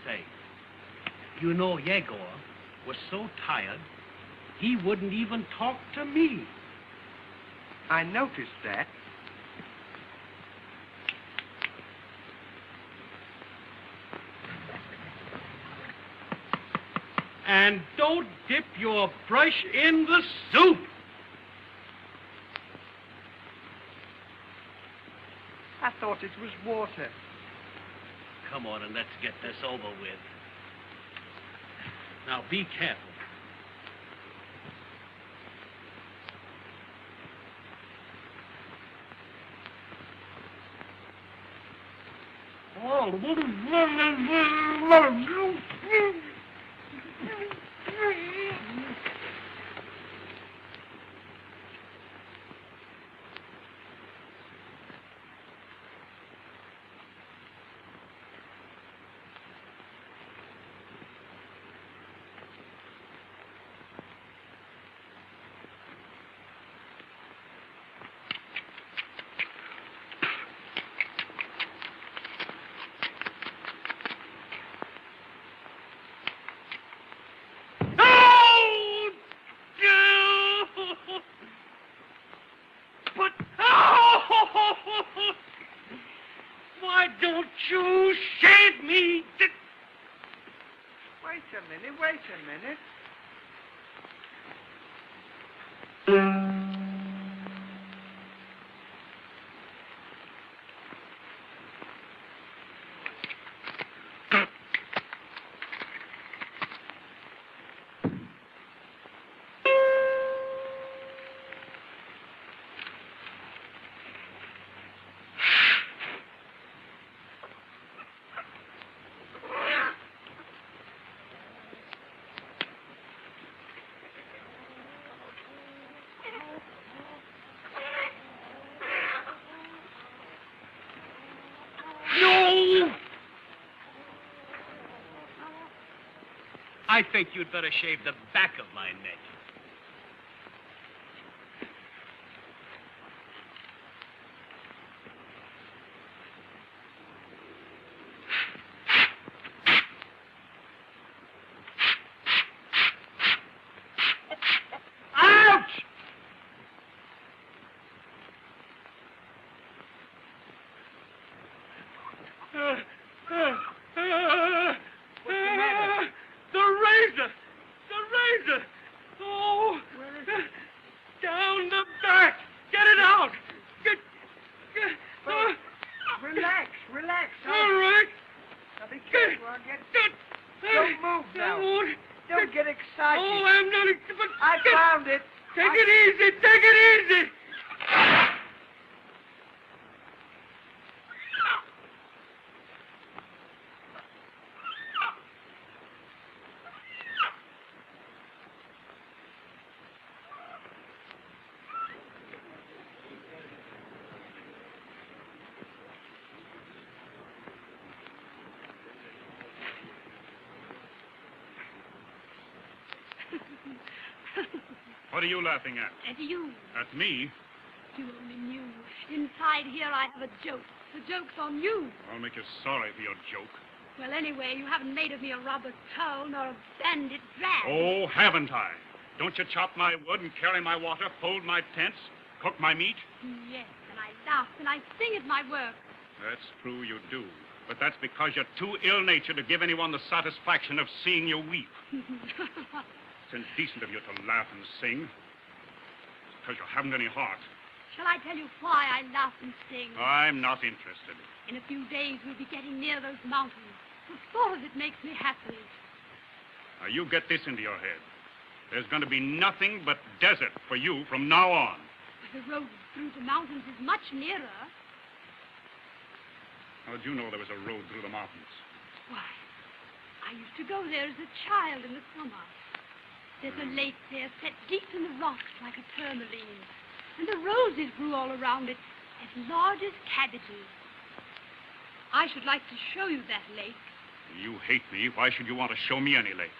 C: Say, you know Yegor was so tired, he wouldn't even talk to me.
I: I noticed that.
C: And don't dip your brush in the soup.
I: I thought it was water.
C: Come on and let's get this over with. Now be careful. Why don't you shave me?
I: Wait a minute.
C: No! I think you'd better shave the back of my neck. The razor! Oh! Down the back! Get it out!
I: Relax.
C: All right.
I: Now be careful. Don't move now. Don't get excited.
C: Oh, I'm not... But
I: I found it.
C: Take it easy!
H: What are you laughing at?
B: At you.
H: At me?
B: you only knew. Inside here I have a joke. The joke's on you.
H: I'll make you sorry for your joke.
B: Well, anyway, you haven't made of me a robber toll nor a bandit drab.
H: Oh, haven't I? Don't you chop my wood and carry my water, fold my tents, cook my meat?
B: Yes, and I laugh and I sing at my work.
H: That's true, you do. But that's because you're too ill-natured to give anyone the satisfaction of seeing you weep. It's indecent of you to laugh and sing. It's because you haven't any heart.
B: Shall I tell you why I laugh and sing?
H: I'm not interested.
B: In a few days, we'll be getting near those mountains. The thought of it makes me happy.
H: Now, you get this into your head. There's going to be nothing but desert for you from now on.
B: But the road through the mountains is much nearer.
H: How did you know there was a road through the mountains?
B: Why, I used to go there as a child in the summer. There's a lake there set deep in the rocks like a tourmaline. And the roses grew all around it, as large as cabbages. I should like to show you that lake.
H: You hate me. Why should you want to show me any lake?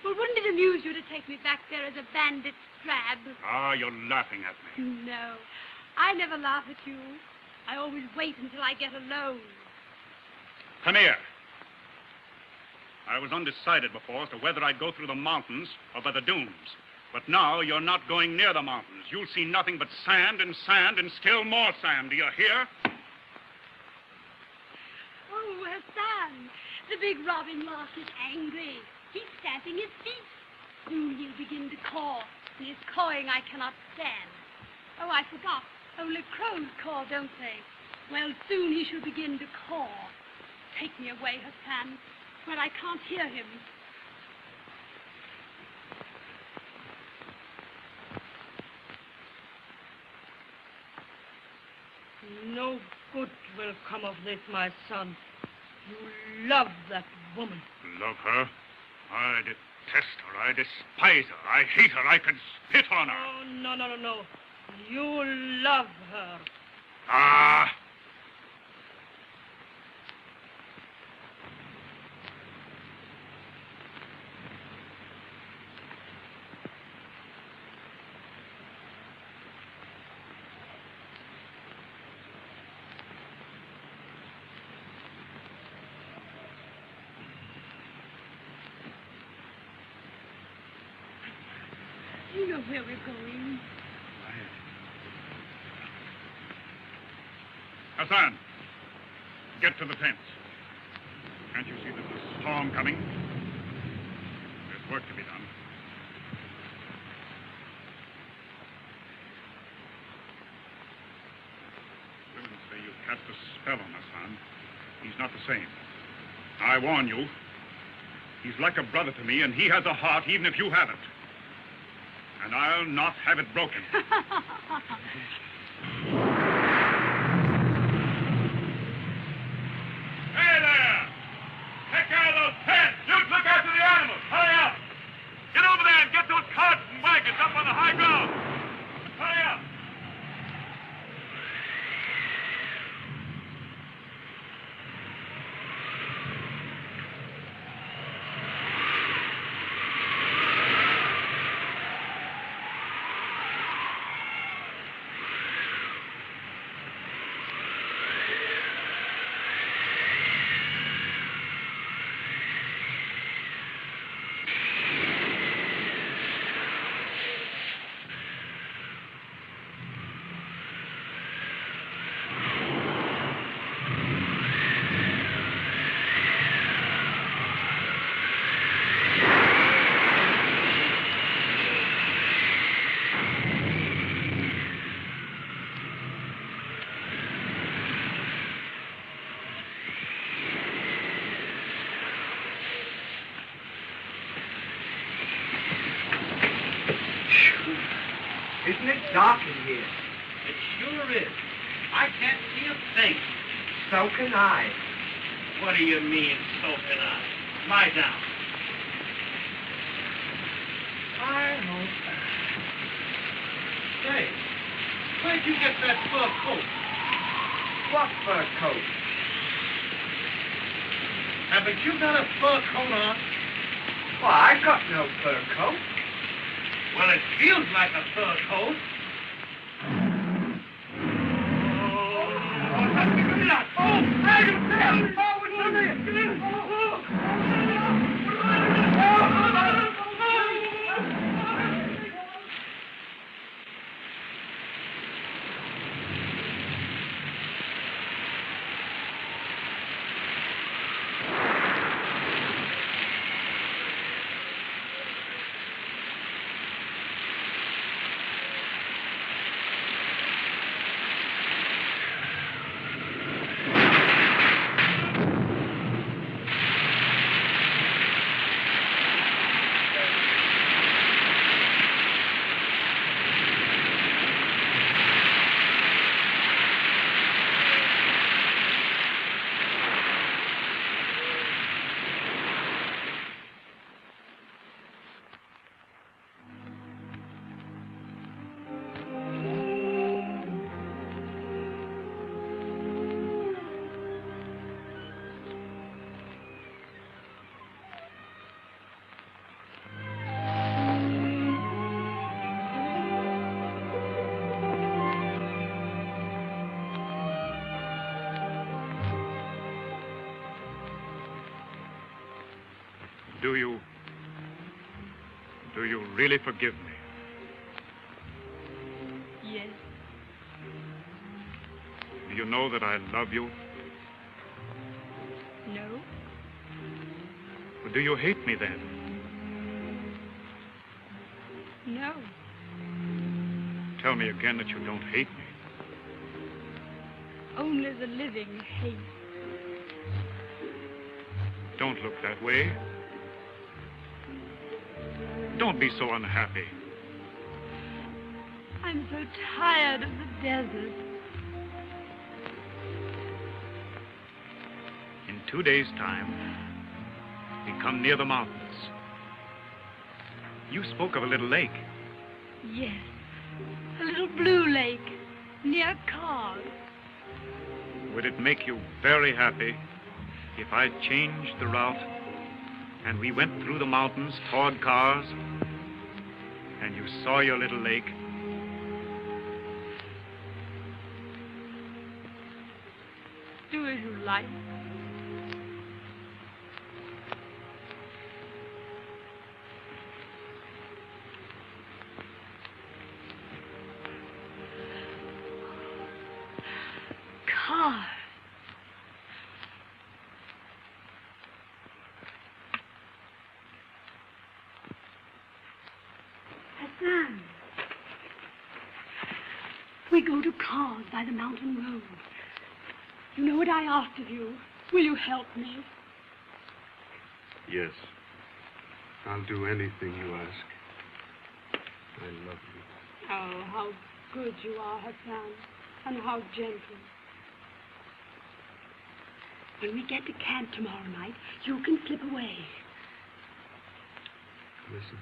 B: Well, wouldn't it amuse you to take me back there as a bandit drab?
H: Ah, you're laughing at me.
B: No, I never laugh at you. I always wait until I get alone.
H: Come here. I was undecided before as to whether I'd go through the mountains or by the dunes. But now you're not going near the mountains. You'll see nothing but sand and still more sand. Do you hear?
B: Oh, Hassan, the big robin moth is angry. He's stamping his feet. Soon he'll begin to caw. And his cawing I cannot stand. Oh, I forgot. Only crows caw, don't they? Well, soon he shall begin to caw. Take me away, Hassan, where I can't hear him.
F: No good will come of this, my son. You love that woman.
H: Love her? I detest her. I despise her. I hate her. I could spit on her.
F: Oh, no. You love her.
H: Ah!
B: You know where we're going.
H: Hassan, get to the tents. Can't you see there's a storm coming? There's work to be done. Women say you've cast a spell on Hassan. He's not the same. I warn you, he's like a brother to me, and he has a heart even if you haven't. And I'll not have it broken. Hey there! Take care of those tents! You look after the animals! Hurry up! Get over there and get those carts and wagons up on the high ground! Hurry up!
I: Isn't it dark in here?
E: It sure is. I can't see a thing.
I: So can I.
E: What do you mean, so can I? Lie down.
I: I hope.
E: Say, where'd you get that fur coat?
I: What fur coat?
E: Haven't you got a fur coat on?
I: Why, I got no fur coat.
E: Well, it feels like a fur coat.
H: Do you really forgive me?
B: Yes.
H: Do you know that I love you?
B: No.
H: Or do you hate me then?
B: No.
H: Tell me again that you don't hate me.
B: Only the living hate.
H: Don't look that way. Don't be so unhappy.
B: I'm so tired of the desert.
H: In 2 days' time, we come near the mountains. You spoke of a little lake.
B: Yes. A little blue lake near Cars.
H: Would it make you very happy if I changed the route and we went through the mountains toward Cars and you saw your little lake?
B: Do as you like. Cars. Hassan. We go to Cars by the mountain road. You know what I asked of you. Will you help me?
J: Yes. I'll do anything you ask. I love you.
B: Oh, how good you are, Hassan, and how gentle. When we get to camp tomorrow night, you can slip away.
J: Listen.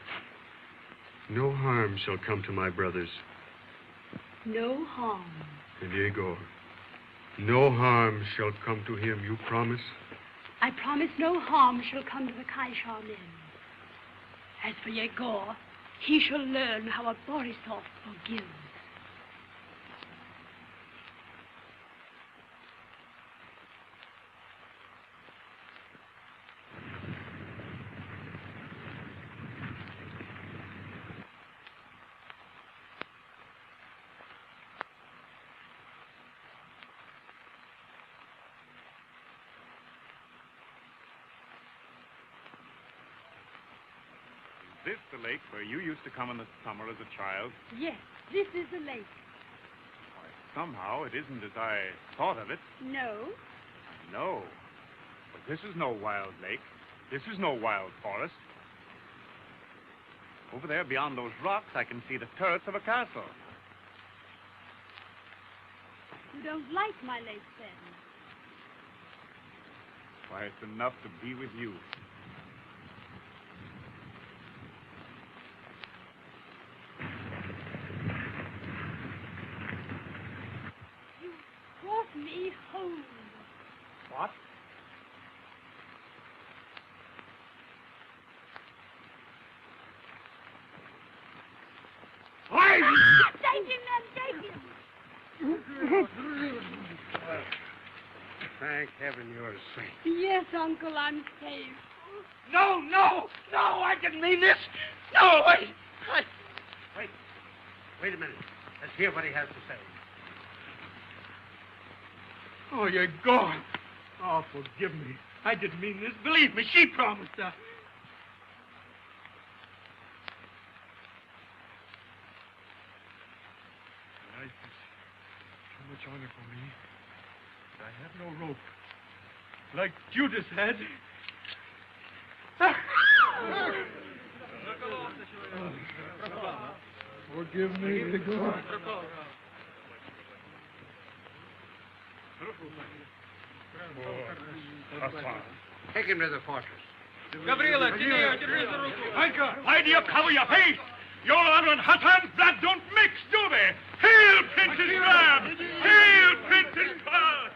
J: No harm shall come to my brothers.
B: No harm.
J: And Yegor, no harm shall come to him. You promise?
B: I promise no harm shall come to the Kaishar men. As for Yegor, he shall learn how a Borisov forgives.
H: Is this the lake where you used to come in the summer as a child?
B: Yes, this is the lake.
H: Why, somehow it isn't as I thought of it.
B: No.
H: No. But this is no wild lake. This is no wild forest. Over there beyond those rocks, I can see the turrets of a castle.
B: You don't like my lake, then?
H: Why, it's enough to be with you.
B: Brought me home.
H: What?
B: Why? Take him, then, take him.
J: Thank heaven you're safe.
B: Yes, Uncle, I'm safe.
I: No, no, no, I didn't mean this. No,
E: Wait a minute. Let's hear what he has to say.
I: Oh, you're gone. Oh, forgive me. I didn't mean this. Believe me, she promised us. Life is too much honor for me. I have no rope. Like Judas had. Forgive me, Igor.
E: Take him to the fortress.
C: Gabriela,
H: Micah, why do you cover your face? Your honor and Hassan's blood don't mix, do they? Hail, Princess Grab! Hail, Princess Grab!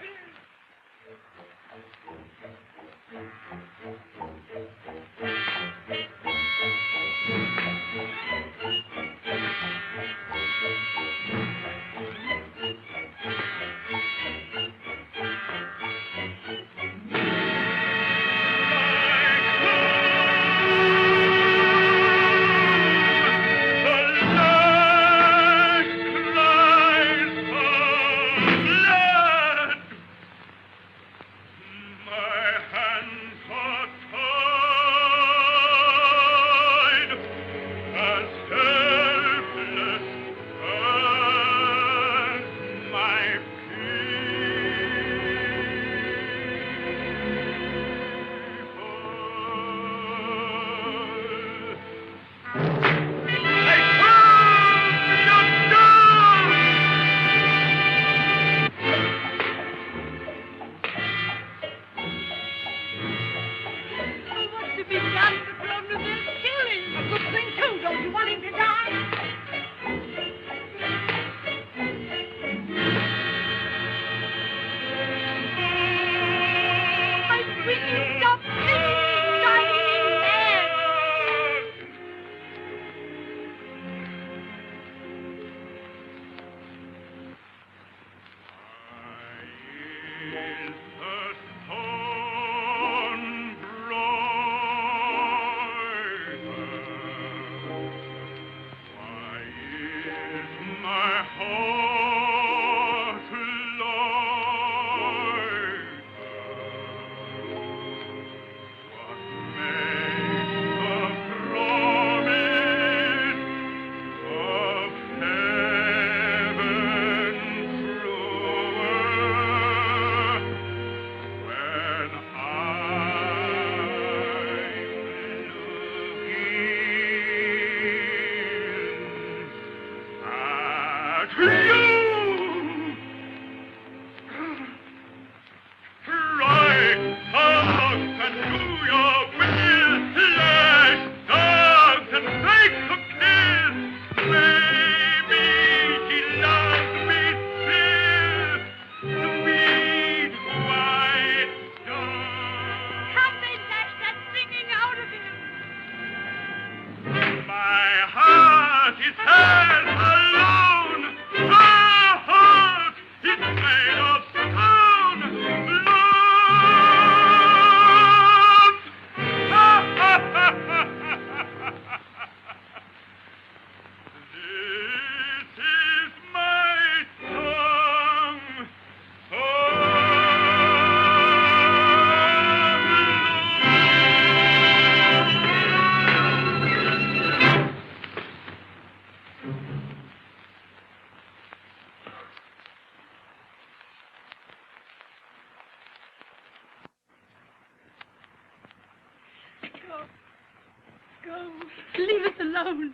B: Go. Leave us alone.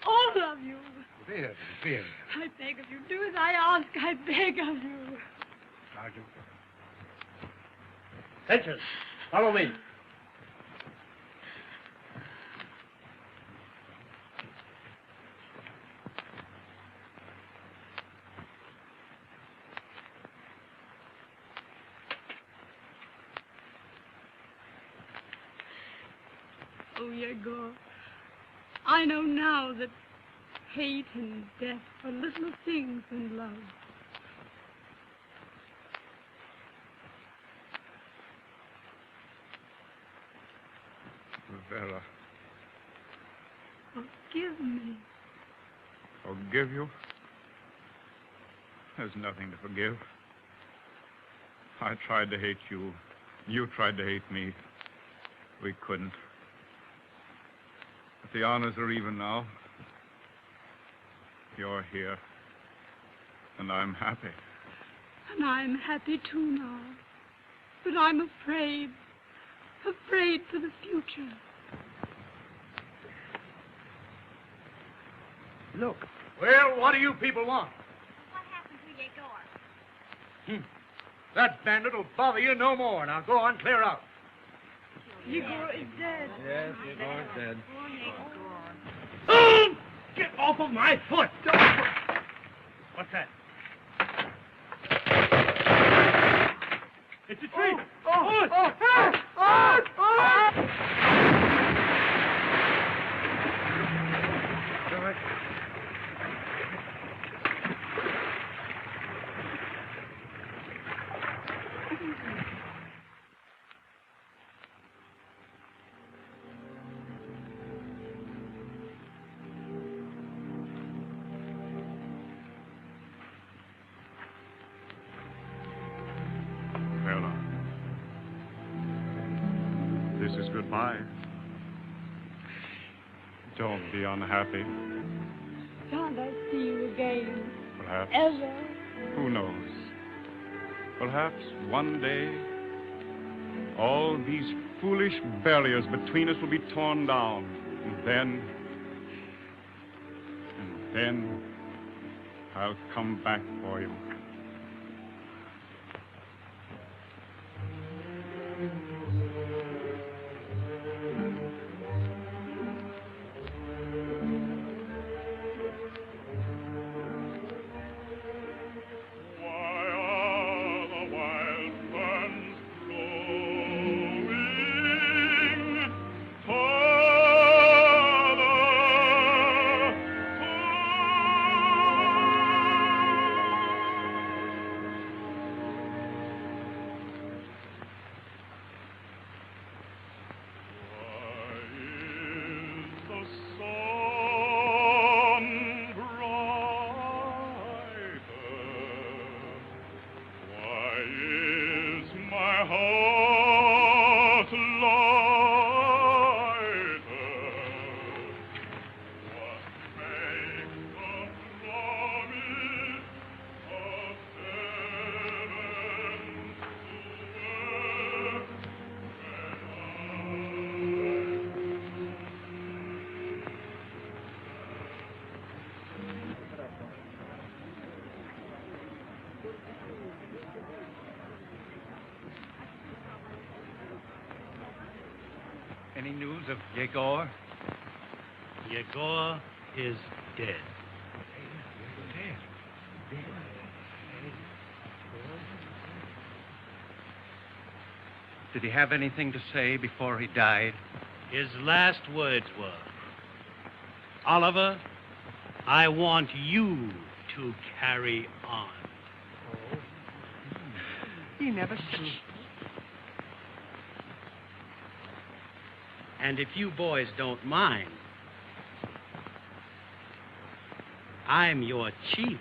B: All of you.
I: There.
B: I beg of you, do as I ask. I beg of you.
I: Sergeant. Attention. Follow me.
B: Oh, Yegor, I know now that hate and death are little things in love.
H: Vera.
B: Forgive me.
H: Forgive you? There's nothing to forgive. I tried to hate you. You tried to hate me. We couldn't. But the honors are even now. You're here. And I'm happy.
B: And I'm happy too now. But I'm afraid. Afraid for the future.
I: Look. Well, what do you people want?
B: What happened to Yegor?
I: That bandit will bother you no more. Now go on, clear out.
B: Yegor is dead.
J: Yes, Yegor is dead.
C: Oh! Get off of my foot! What's that? It's a tree!
H: This is goodbye. Don't be unhappy.
B: Can't I see you again?
H: Perhaps.
B: Ever?
H: Who knows? Perhaps one day, all these foolish barriers between us will be torn down. And then, I'll come back for you.
A: heart lighter. What makes the promise of heaven
K: Any news of Yegor?
C: Yegor is dead.
K: Did he have anything to say before he died?
C: His last words were, Oliver, I want you to carry on.
F: He never said.
C: And if you boys don't mind, I'm your chief.